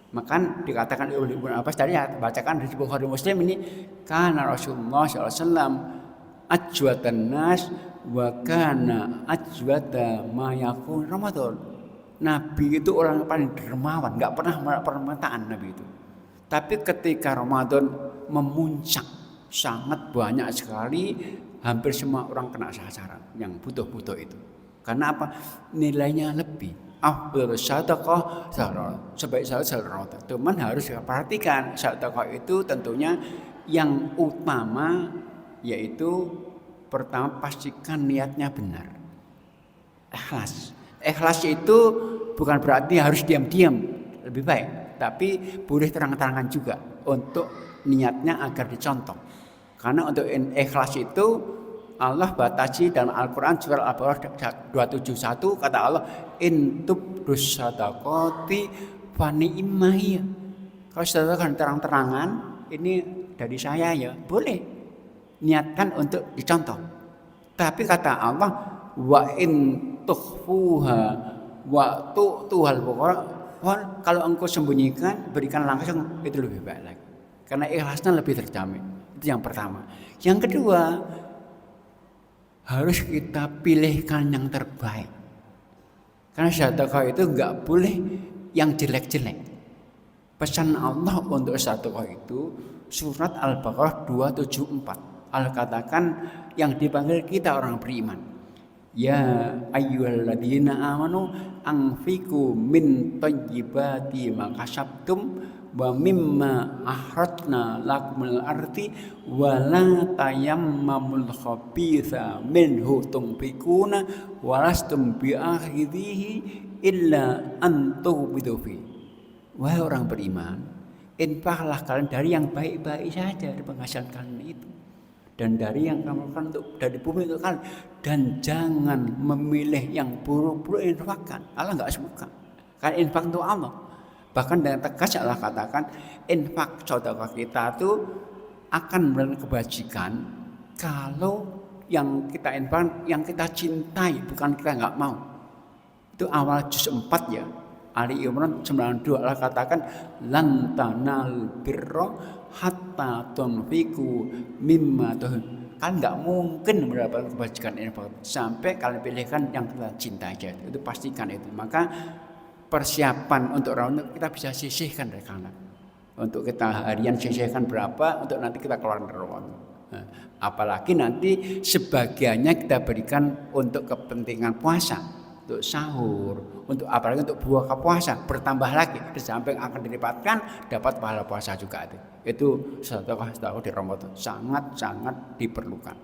Maka dikatakan oleh Ibnu Abbas tadi ya, bacakan di Bukhari Muslim ini, kana Rasulullah SAW ajwatan nas wa kana ajwata ma yakun Ramadan. Nabi itu orang yang paling dermawan, enggak pernah permintaan Nabi itu. Tapi ketika Ramadan memuncak sangat banyak sekali, hampir semua orang kena sasaran yang butuh-butuh itu. Karena apa? Nilainya lebih. Afdhalus sadaqah sebaik-baik Ramadan. Teman harus perhatikan sedekah itu tentunya yang utama yaitu pertama pastikan niatnya benar. Ikhlas. Ikhlas itu bukan berarti harus diam-diam, lebih baik, tapi boleh terang-terangan juga untuk niatnya agar dicontoh. Karena untuk ikhlas itu Allah batasi dalam Al-Quran surah Al-Baqarah 271, kata Allah, in tubdus sadaqati fani immahiyah. Kalau sedekah terang-terangan, ini dari saya ya, boleh niatkan untuk dicontoh. Tapi kata Allah, wa in tukhfuha wa tu'tuhal fuqara, kalau engkau sembunyikan, berikan langsung, itu lebih baik lagi. Karena ikhlasnya lebih terjamin. Itu yang pertama. Yang kedua, harus kita pilihkan yang terbaik. Karena sedekah itu enggak boleh yang jelek-jelek. Pesan Allah untuk sedekah itu surat Al-Baqarah 274. Allah katakan yang dipanggil kita orang beriman. Ya ayyuhalladzina amanu anfiqu min thayyibati ma kasabtum wa mimma akhrajna lakumul ardi wa la tayammamul khabitha minhu tunfiquna wa lastum bi'akhidhihi illa an tughbidu fi. Wahai orang beriman, infaklah kalian dari yang baik-baik saja dari penghasilan kalian itu, dan dari yang kamu lakukan untuk dari bumi untuk kalian, dan jangan memilih yang buruk-buruk infakkan. Allah enggak suka. Karena infak untuk Allah. Bahkan dengan tegas Allah katakan infak sedekah kita itu akan memberikan kebajikan kalau yang kita infak yang kita cintai, bukan kita enggak mau. Itu awal juz 4 ya. Ali Imran 92 Allah katakan lan tanal birra hatta tunfiqu mimma tuhibun. Kan enggak mungkin mendapatkan kebajikan infak sampai kalian pilihkan yang kita cintai aja. Itu pastikan itu. Maka persiapan untuk Ramadan kita bisa sisihkan dari kanan. Untuk kita harian sisihkan berapa untuk nanti kita keluar dari Ramadan. Nah, apalagi nanti sebagiannya kita berikan untuk kepentingan puasa, untuk sahur, untuk apalagi untuk buka puasa, bertambah lagi di samping akan didapatkan dapat pahala puasa juga itu. Itu sedekah di Ramadan sangat-sangat diperlukan.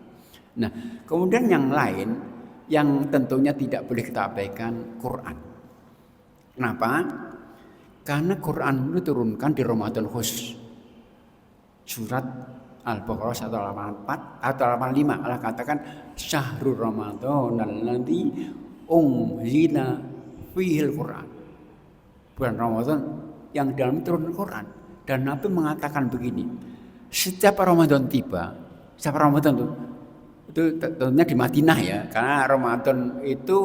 Nah, kemudian yang lain yang tentunya tidak boleh kita abaikan Quran. Kenapa? Karena Quran itu turunkan di Ramadan khusus. Surat Al-Baqarah 184 atau 85 Allah katakan syahrul Ramadan alladzi unzila fihil Quran. Bulan Ramadan yang dalam turun Quran. Dan Nabi mengatakan begini, setiap Ramadan tiba, setiap Ramadan itu tentunya di Madinah ya, karena Ramadan itu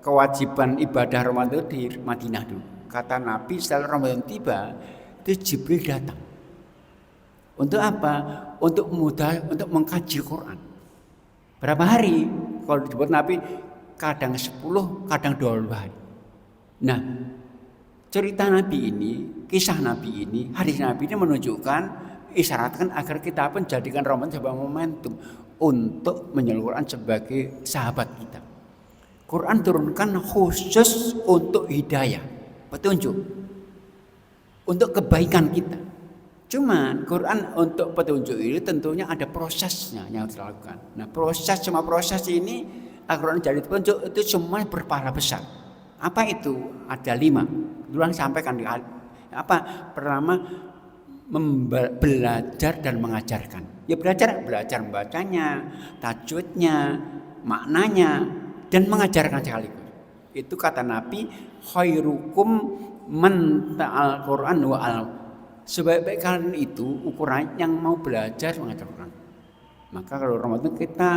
kewajiban ibadah Ramadan di Madinah dulu. Kata Nabi setelah Ramadan tiba, itu Jibril datang. Untuk apa? Untuk mengkaji Quran. Berapa hari? Kalau disebut Nabi kadang 10, kadang 20 hari. Nah, cerita Nabi ini, kisah Nabi ini, hadis Nabi ini menunjukkan, isyaratkan agar kita pun jadikan Ramadan sebagai momentum untuk menyeluruhkan sebagai sahabat kita. Quran turunkan khusus untuk hidayah, petunjuk, untuk kebaikan kita. Cuman Quran untuk petunjuk ini tentunya ada prosesnya yang harus dilakukan. Nah, semua proses ini agar Quran jadi petunjuk itu semua berpahala besar. Apa itu? Ada 5. Duluan sampaikan di apa? Pertama, belajar dan mengajarkan. Ya belajar membacanya, tajwidnya, maknanya, dan mengajarkan sekaligus. Itu kata Nabi, khairukum man ta'al Quran wa al. Sebaik-baik kalian itu ukuran yang mau belajar mengajar Quran. Maka kalau Ramadan kita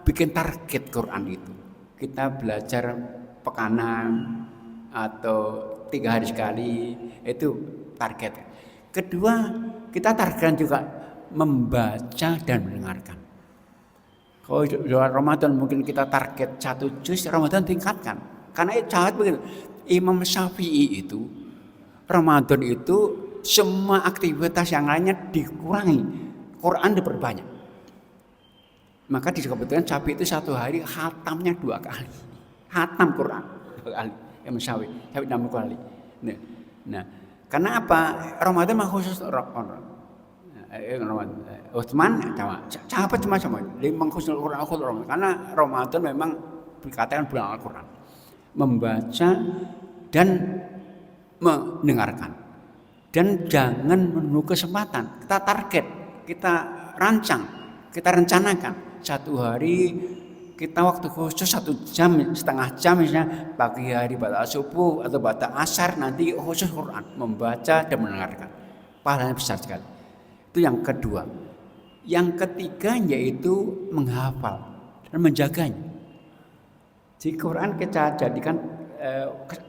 bikin target Quran itu. Kita belajar pekanan atau 3 hari sekali, itu target. Kedua, kita targetkan juga membaca dan mendengarkan. Kalau dalam Ramadan mungkin kita target 1 juz, Ramadan tingkatkan. Karena catat begini, Imam Syafi'i itu Ramadan itu semua aktivitas yang lainnya dikurangi, Quran diperbanyak. Maka disebutkan Syafi'i itu 1 hari khatamnya 2 kali. Khatam Quran 2 kali. Imam Syafi'i 6 kali. Nah, karena apa? Ramadan memang khusus Utsman sahabat semua memang khusus Al-Quran. Karena Ramadan memang dikatakan bulan Al-Quran. Membaca dan mendengarkan. Dan jangan menunggu kesempatan. Kita target, kita rancang, kita rencanakan 1 hari kita waktu khusus 1 jam, setengah jam misalnya pagi hari pada subuh atau pada asar nanti khusus Quran, membaca dan mendengarkan. Pahalanya besar sekali. Itu yang kedua. Yang ketiga yaitu menghafal dan menjaganya. Di Quran kita jadikan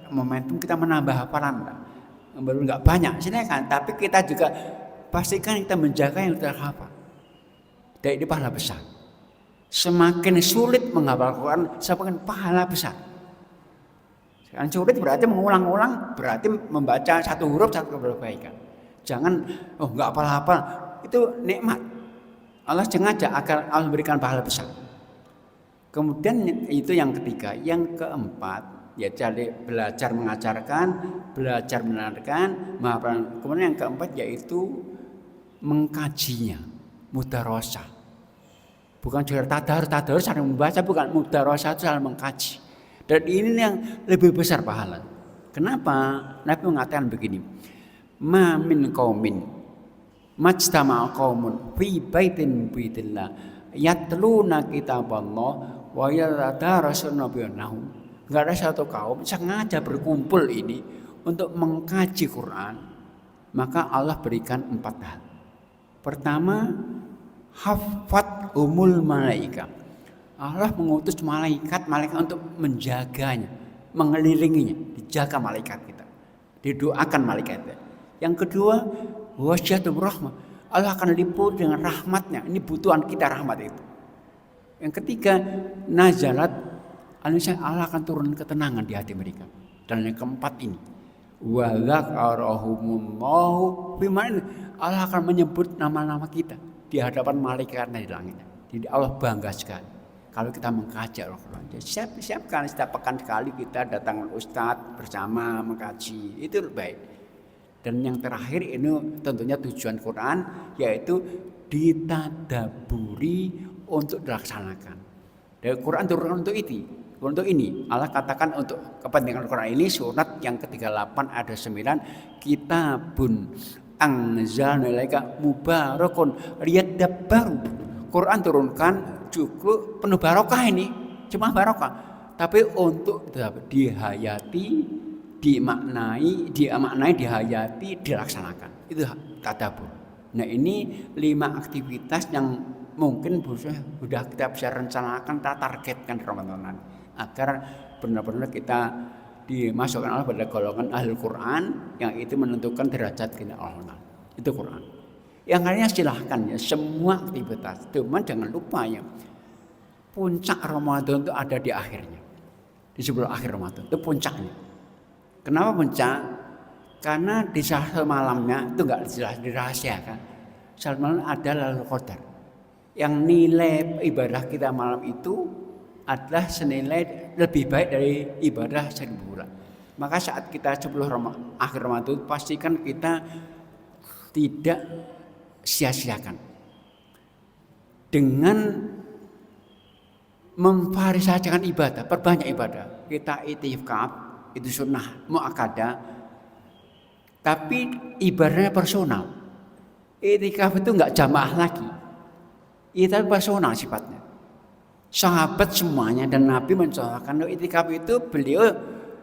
momentum kita menambah hafalan. Baru enggak banyak, silakan, tapi kita juga pastikan kita menjaga yang sudah hafal. Dan ini pahala besar. Semakin sulit menghafal Quran, semakin pahala besar. Semakin sulit berarti mengulang-ulang, berarti membaca 1 huruf 1 kebaikan. Jangan enggak hafal-hafal, itu nikmat. Allah sengaja agar Allah memberikan pahala besar. Kemudian itu yang ketiga, yang keempat ya jadi belajar mengajarkan, belajar mendengarkan, menghafal. Kemudian yang keempat yaitu mengkajinya, mudarasah. Bukan sekedar tadarus saling membaca, bukan, mudarasah itu saling mengkaji. Dan ini yang lebih besar pahala. Kenapa? Nabi mengatakan begini, ma min qaumin majtama'a qaumun fi baitin baitillah yatluna kitaballah wa yatadarasuna bainahum. Enggak ada satu kaum sengaja berkumpul ini untuk mengkaji Quran, maka Allah berikan 4 hal. Pertama, hafat umul malaikat. Allah mengutus malaikat untuk menjaganya, mengelilinginya, dijaga malaikat kita, didoakan malaikat kita. Yang kedua, wasyatul rahmah. Allah akan liput dengan rahmatnya. Ini butuhan kita rahmat itu. Yang ketiga, nazalat, Allah akan turun ketenangan di hati mereka. Dan yang keempat ini, wa dzakarahumullahu biman, Allah akan menyebut nama-nama kita di hadapan malaikatnya di langit. Jadi Allah bangga sekali kalau kita mengkaji Al-Quran. Siapkan setiap pekan sekali kita datang ustadz bersama mengkaji, itu baik. Dan yang terakhir ini tentunya tujuan Quran yaitu ditadaburi untuk dilaksanakan. Dan Quran turun untuk itu. Untuk ini Allah katakan untuk kepentingan Quran ini surat yang ke-38 ada 9, kitabun anzalna ilaika mubarakun liyadabbaru. Quran turunkan cukup penuh barokah ini, cuma barokah, tapi untuk dihayati, dimaknai, dihayati, dilaksanakan. Itu tadabbur. Nah, ini 5 aktivitas yang mungkin sudah kita bisa rencanakan, kita targetkan Ramadanan agar benar-benar kita dimasukkan Allah pada golongan ahli Quran yang itu menentukan derajat kita Allah. Itu Quran. Yang lainnya silahkan ya, semua aktivitas. Cuman jangan lupa ya, puncak Ramadan itu ada di akhirnya. di 10 akhir Ramadan. Itu puncaknya. Kenapa puncak? Karena di satu malamnya itu enggak jelas dirahasiakan. Satu malam ada Lailatul Qadar. Yang nilai ibadah kita malam itu adalah senilai lebih baik dari ibadah 1000 bulan. Maka saat kita 10 akhir Ramadan, pastikan kita tidak sia-siakan dengan memvariasikan ibadah, perbanyak ibadah. Kita itikaf itu sunnah muakkadah, tapi ibadahnya personal. Itikaf itu enggak jamaah lagi, itu personal sifatnya. Sahabat semuanya dan Nabi mencontohkan itikaf itu beliau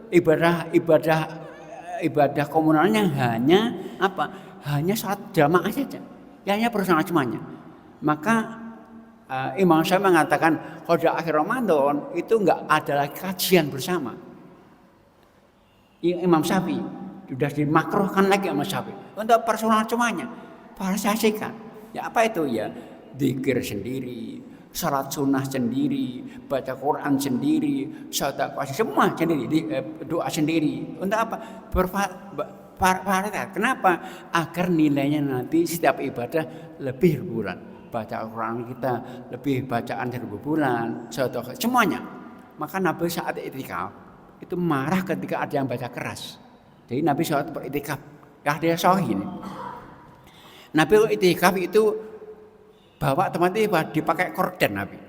ibadah komunalnya hanya apa? Hanya saat jamaah saja, hanya personal semuanya. Maka Imam Syafi'i mengatakan kalau di akhir Ramadan itu enggak ada lagi kajian bersama. Imam Syafi'i sudah dimakruhkan lagi Imam Syafi'i untuk personal semuanya. Parasiasikan. Ya apa itu ya? Zikir sendiri, salat sunnah sendiri, baca Quran sendiri, sedekah semua sendiri, doa sendiri. Untuk apa? Bervariasi. Kenapa? Agar nilainya nanti setiap ibadah lebih bulan. Baca Al-Quran kita lebih bacaan 1000 bulan, sedekah semuanya. Maka Nabi saat itikaf itu marah ketika ada yang baca keras. Jadi Nabi saat beritikaf, ya dia sahih ini. Nabi itikaf itu bawa teman-teman dipakai korden Nabi.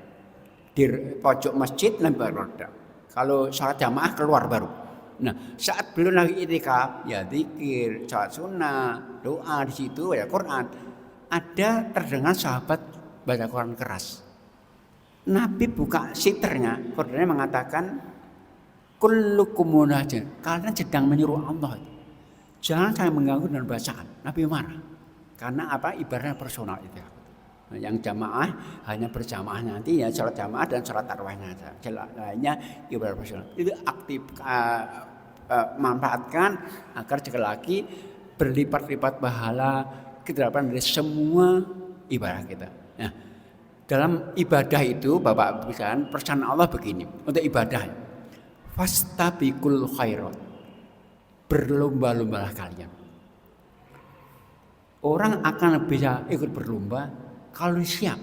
Di pojok masjid Nabi pakai korden. Kalau sholat jamaah keluar baru. Nah, saat belum lagi itikaf, ya zikir, sholat sunnah, doa di situ ya Quran. Ada terdengar sahabat baca Quran keras. Nabi buka siternya, kordennya mengatakan kullukum munajat. Kalian sedang menyuruh Allah. Jangan saya mengganggu dengan bacaan. Nabi marah. Karena apa? Ibadahnya personal itu. Nah, yang jamaah hanya berjamaah nanti ya sholat jamaah dan sholat tarawihnya saja. Lainnya ibadah personal. Itu aktif manfaatkan agar sekali lagi berlipat-lipat pahala kita dapatkan dari semua ibadah kita. Nah, dalam ibadah itu Bapak Ibu pesan Allah begini untuk ibadah. Fastabiqul khairat. Berlomba-lombalah kalian. Orang akan bisa ikut berlomba kalau siap.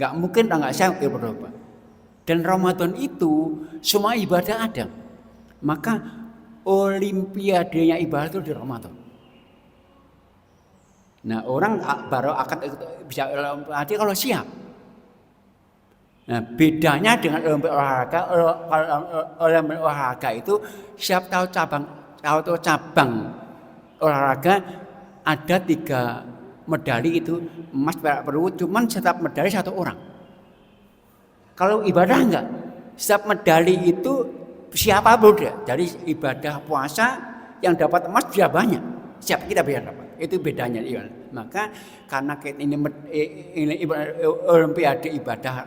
Enggak mungkin enggak siap ikut berlomba. Dan Ramadan itu semua ibadah ada. Maka olimpiadenya ibadah itu di Ramadan. Nah, orang baru akan bisa olimpiade kalau siap. Nah, bedanya dengan olahraga, olahraga itu siap tahu cabang olahraga ada 3 medali itu emas, perak, perunggu, cuman setiap medali 1 orang. Kalau ibadah enggak, setiap medali itu siapa boleh. Jadi ibadah puasa yang dapat emas bisa banyak, siap kita bisa dapat. Itu bedanya. Maka karena ini olimpiade ibadah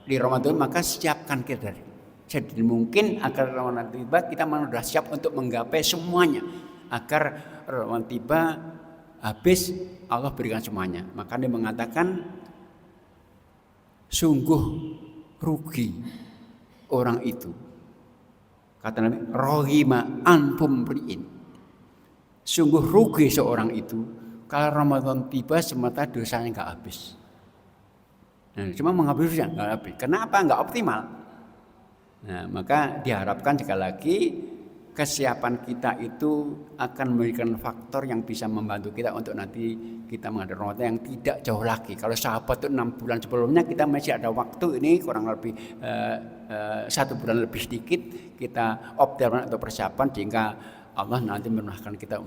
di Ramadan, maka siapkan kita. Jadi mungkin agar Ramadan tiba kita sudah siap untuk menggapai semuanya. Agar Ramadan tiba habis Allah berikan semuanya. Maka dia mengatakan sungguh rugi orang itu. Kata Nabi, rohima anfum ri'in. Sungguh rugi seorang itu kalau Ramadan tiba semata dosanya enggak habis. Nah, cuma menghabisnya enggak habis. Kenapa? Enggak optimal. Nah, maka diharapkan sekali lagi kesiapan kita itu akan memberikan faktor yang bisa membantu kita untuk nanti kita menghadapi Ramadan yang tidak jauh lagi. Kalau sahabat itu 6 bulan sebelumnya kita masih ada waktu ini kurang lebih 1 bulan lebih sedikit kita optimal untuk persiapan sehingga Allah nanti menurunkan kita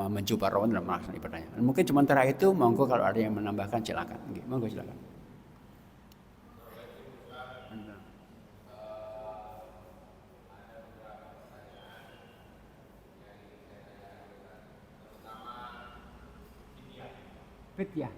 mencoba Ramadan dan melaksanakan ibadahnya. Mungkin sementara itu, monggo kalau ada yang menambahkan silakan. Monggo silakan. Fidyah.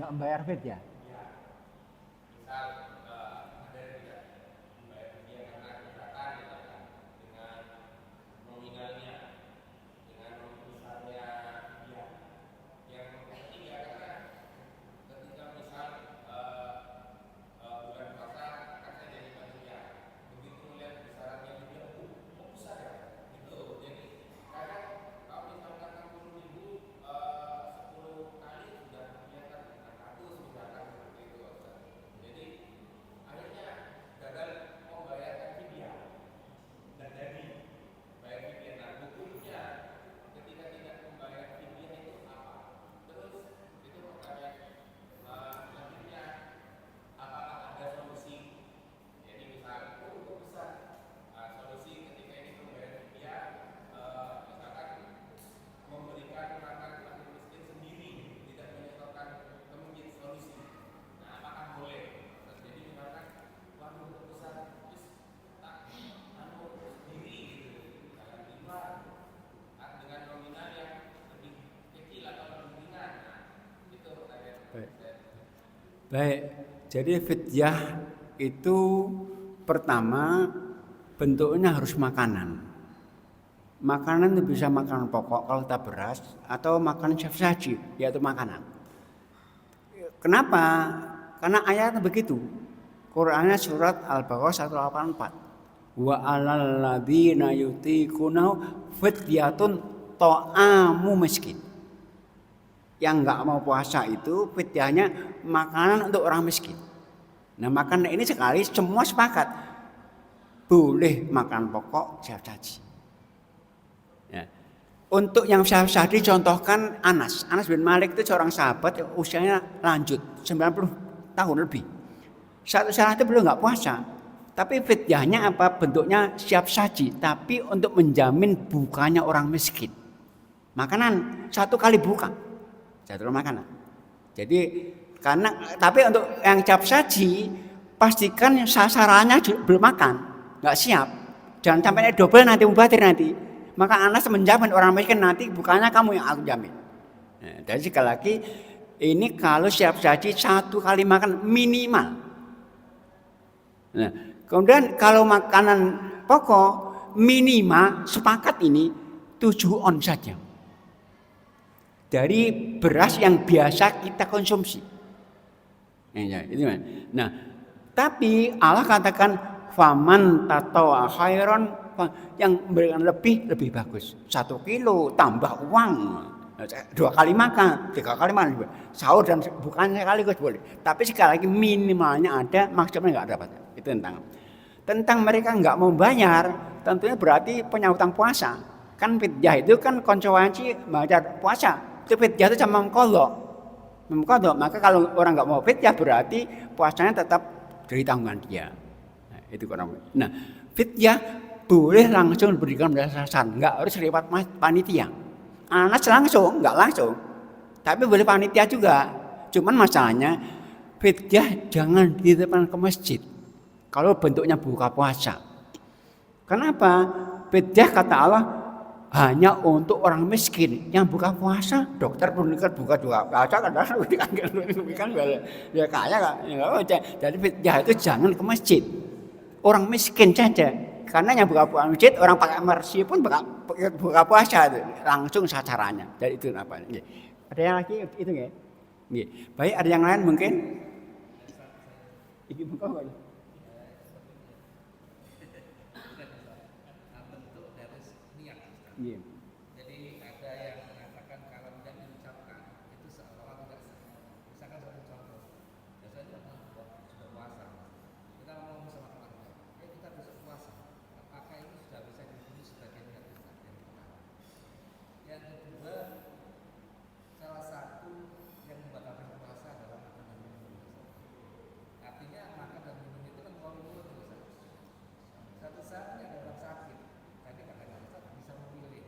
nggak membayar fidyah. Baik, jadi fidyah itu pertama bentuknya harus makanan. Makanan itu bisa makanan pokok kalau kita beras atau makanan sesaji, yaitu makanan. Kenapa? Karena ayatnya begitu. Qur'annya surat Al-Baqarah 184. Wa 'alal ladzina yutiqunahu fidyatun ta'amu miskin. Yang nggak mau puasa itu fidyahnya makanan untuk orang miskin. Nah, makanan ini sekali semua sepakat boleh makan pokok siap saji. Ya. Untuk yang siap saji contohkan Anas bin Malik itu seorang sahabat usianya lanjut 90 tahun lebih. Satu saat itu belum nggak puasa, tapi fidyahnya apa? Bentuknya siap saji, tapi untuk menjamin bukanya orang miskin. Makanan satu kali buka. Jatuh makanan. Jadi karena tapi untuk yang siap saji pastikan sasarannya belum makan, nggak siap. Jangan sampai double nanti mubatir nanti. Maka Anas menjamin orang miskin nanti bukannya kamu yang aku jamin. Nah, jadi sekali lagi ini kalau siap saji satu kali makan minimal. Nah, kemudian kalau makanan pokok minimal sepakat ini 7 on saja. Dari beras yang biasa kita konsumsi. Nah, tapi Allah katakan faman tatawwa khairan, yang memberikan lebih bagus. 1 kilo tambah uang, 2 kali makan, 3 kali makan, sahur dan bukan sekaligus boleh. Tapi sekali lagi minimalnya ada, maksimalnya nggak dapat. Itu tentang mereka nggak mau bayar, tentunya berarti punya hutang puasa. Kan fidyah itu kan konsekuensi bayar puasa. Itu fidyah itu sama mengkodok. Maka kalau orang nggak mau fidyah berarti puasanya tetap dari tanggungan dia. Nah, itu kurang. Nah, fidyah boleh langsung diberikan berdasarkan, nggak harus lewat panitia. Anak langsung, nggak langsung. Tapi boleh panitia juga. Cuman masalahnya fidyah jangan dititipkan ke masjid. Kalau bentuknya buka puasa. Kenapa? Fidyah kata Allah hanya untuk orang miskin yang buka puasa. Dokter pun buka juga puasa kan dia kaya kan. Jadi fidyah itu jangan ke masjid. Orang miskin saja. Karena yang buka puasa masjid orang pakai mercy pun buka puasa itu langsung sasarannya. Jadi itu apa? Ada yang lagi itu nggak? Baik, ada yang lain mungkin? Iki buka nggak? Yeah. Jadi ada yang mengatakan kalau tidak diucapkan itu seolah-olah tidak sah. Misalkan satu contoh, biasanya sudah puasa, kita ngomong sama keluarga, kita besok puasa, apakah itu sudah bisa diberi sebagai niat dari kita? Yang kedua, salah satu yang membatalkan puasa adalah makan dan minum. Artinya makan dan minum itu kan mulut bisa. Satu saat ada orang sakit, tadi katakan bisa memilih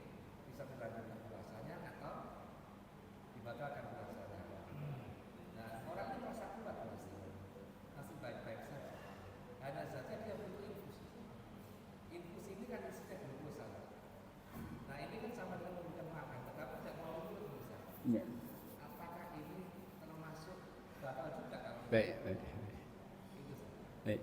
Baik. Baik.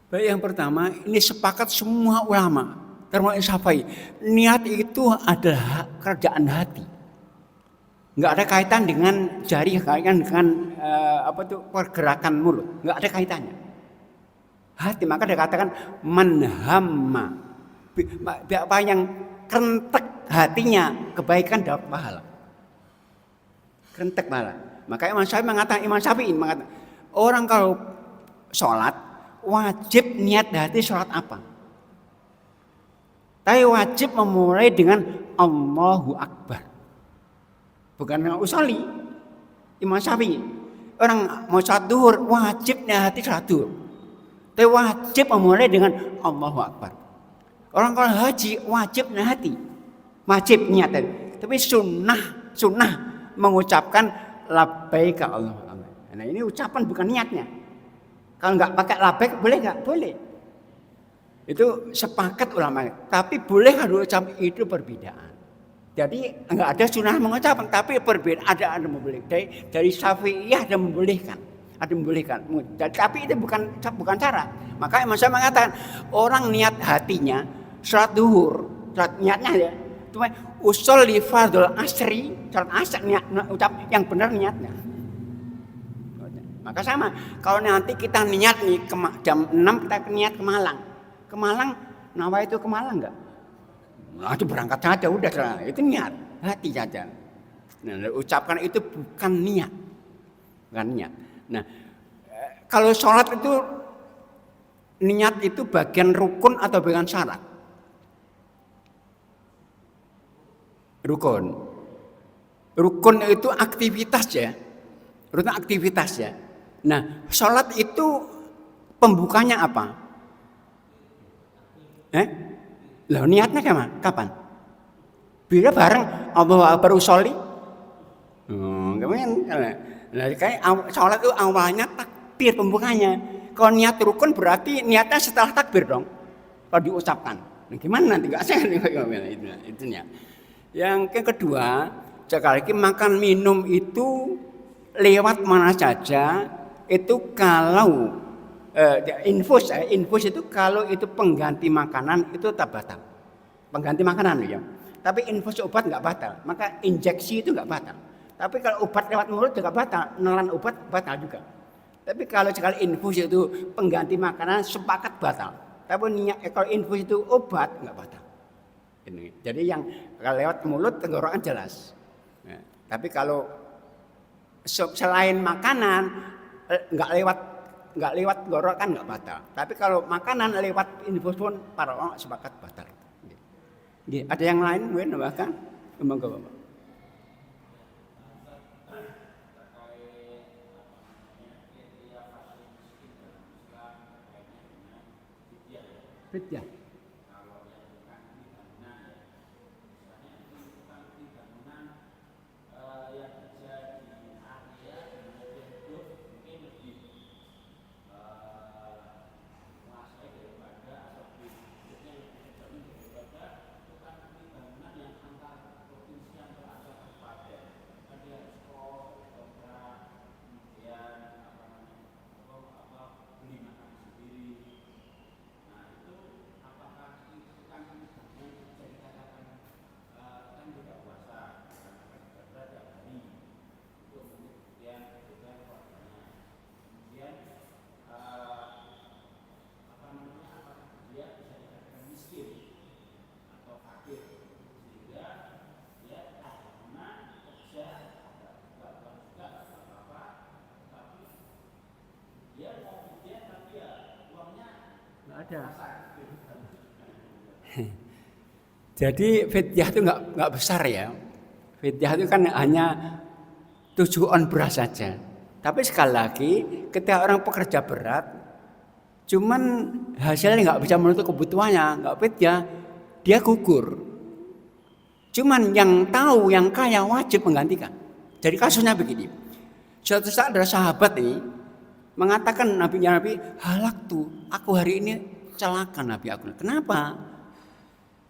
Baik, yang pertama ini sepakat semua ulama termasuk Syafi'i. Niat itu adalah kerjaan hati. Nggak ada kaitan dengan jari, kaitan dengan pergerakan mulut. Nggak ada kaitannya. Hati, maka dikatakan manhamma. Apa yang kerentek hatinya kebaikan dapat pahala. Kerentek pahala. Maka Imam Syafi'i mengatakan orang kalau sholat wajib niat hati sholat apa? Tapi wajib memulai dengan Allahu Akbar. Bukan dengan usolli. Imam Syafi'i. Orang mau sholat duhur wajib niat hati sholat duhur. Tapi wajib memulai dengan Allahu Akbar. Orang kalau haji wajib niat hati. Wajib niat hati. Tapi sunnah mengucapkan labbaik Allahumma. Nah ini ucapan bukan niatnya. Kalau nggak pakai labbaik boleh nggak? Boleh. Itu sepakat ulama. Tapi boleh kalau ucap itu perbedaan. Jadi nggak ada sunnah mengucapkan, tapi perbedaan ada membolehkan. Dari Syafi'iyah ada membolehkan. Tapi itu bukan cara. Maka Imam Syafi'i mengatakan orang niat hatinya sholat duhur, sholat niatnya ya. Cuma usolli fardhul asri, sholat asar niat ucap yang benar niatnya. Maka sama, kalau nanti kita niat nih jam 6 kita niat ke Malang. Ke Malang, nawa itu ke Malang enggak? Nah, itu berangkat saja udah, itu niat, hati saja. Nah, ucapkan itu bukan niat. Bukan niat. Nah, kalau sholat itu niat itu bagian rukun atau bagian syarat? Rukun itu aktivitas ya. Rukun aktivitas ya. Nah, sholat itu pembukanya apa? Lah niatnya kapan? Bila bareng Allahu Akbar usolli. Nah, kayak sholat itu awalnya takbir pembukanya. Kalau niat rukun berarti niatnya setelah takbir dong. Kalau diucapkan. Nah, gimana nanti? Enggak saya itu niat. Yang kedua, sekali lagi makan minum itu lewat mana saja itu kalau infus itu kalau itu pengganti makanan itu tak batal. Pengganti makanan ya. Tapi infus obat nggak batal. Maka injeksi itu nggak batal. Tapi kalau obat lewat mulut juga batal. Nelan obat batal juga. Tapi kalau sekali infus itu pengganti makanan sepakat batal. Tapi kalau infus itu obat nggak batal. Ini. Jadi yang kalau lewat mulut tenggorokan jelas. Nah, tapi kalau selain makanan nggak lewat tenggorokan nggak batal. Tapi kalau makanan lewat infus pun para orang sepakat batal. Ada yang lain mungkin bahkan Bapak. Fidyah. Ada. Jadi fidyah itu nggak besar ya. Fidyah itu kan hanya 7 on beras saja. Tapi sekali lagi, ketika orang pekerja berat, cuman hasilnya nggak bisa menutup kebutuhannya, nggak fidyah, dia gugur. Cuman yang tahu, yang kaya wajib menggantikan. Jadi kasusnya begini. Suatu saat ada sahabat ini mengatakan Nabi, halak tuh, aku hari ini celaka Nabi aku. Kenapa?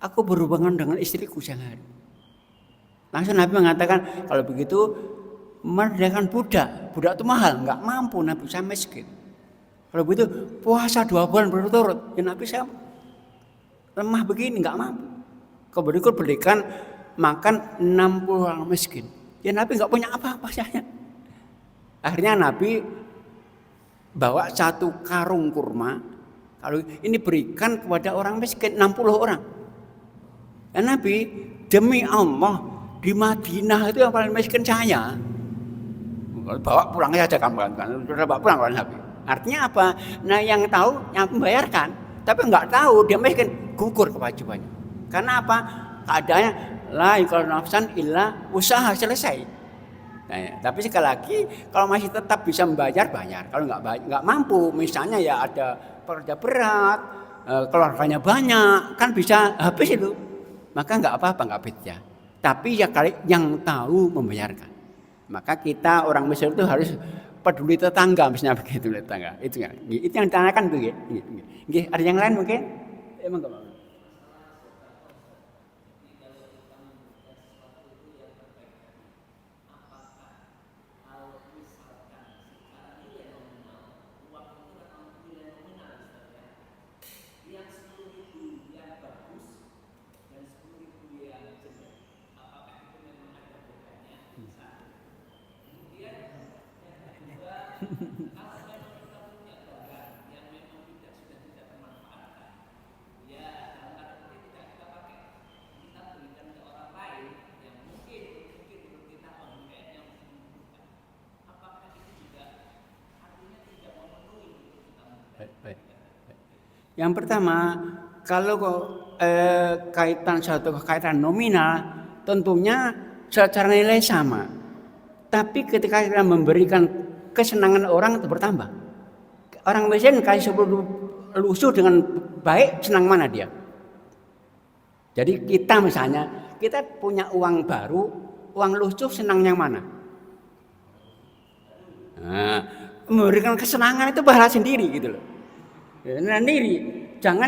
Aku berhubungan dengan istriku sehari. Langsung Nabi mengatakan, kalau begitu merdekakan budak. Budak itu mahal, nggak mampu Nabi, saya miskin. Kalau begitu puasa 2 bulan berturut-turut, ya Nabi saya lemah begini, nggak mampu. Kemudian berikan makan 60 orang miskin. Ya Nabi nggak punya apa-apa saya. Akhirnya Nabi bawa 1 karung kurma. Kalau ini berikan kepada orang miskin 60 orang. Ya Nabi, demi Allah di Madinah itu yang paling miskin saya. Bawa pulang saja kamu kan, sudah bawa pulang oleh Nabi. Artinya apa? Nah yang tahu yang membayarkan, tapi nggak tahu dia miskin, gugur kewajibannya. Karena apa? Keadaannya la yukallifu nafsan illa usaha, selesai. Nah, ya. Tapi sekali lagi kalau masih tetap bisa membayar, bayar. Kalau nggak mampu, misalnya ya ada pekerja berat, keluarganya banyak, kan bisa habis itu. Maka nggak apa-apa, nggak beda. Tapi ya kali yang tahu membayarkan. Maka kita orang Mesir itu harus peduli tetangga, misalnya begitu tetangga. Itu yang ditanyakan tuh. Ada yang lain mungkin? Emang nggak apa-apa. Baik. Yang pertama, kalau kaitan nominal, tentunya secara nilai sama. Tapi ketika kita memberikan kesenangan orang itu bertambah. Orang miskin kasih 10 lusuh dengan baik, senang mana dia? Jadi kita misalnya, kita punya uang baru, uang lusuh senang yang mana? Nah, memberikan kesenangan itu pahala sendiri gitu loh. Sendiri. Jangan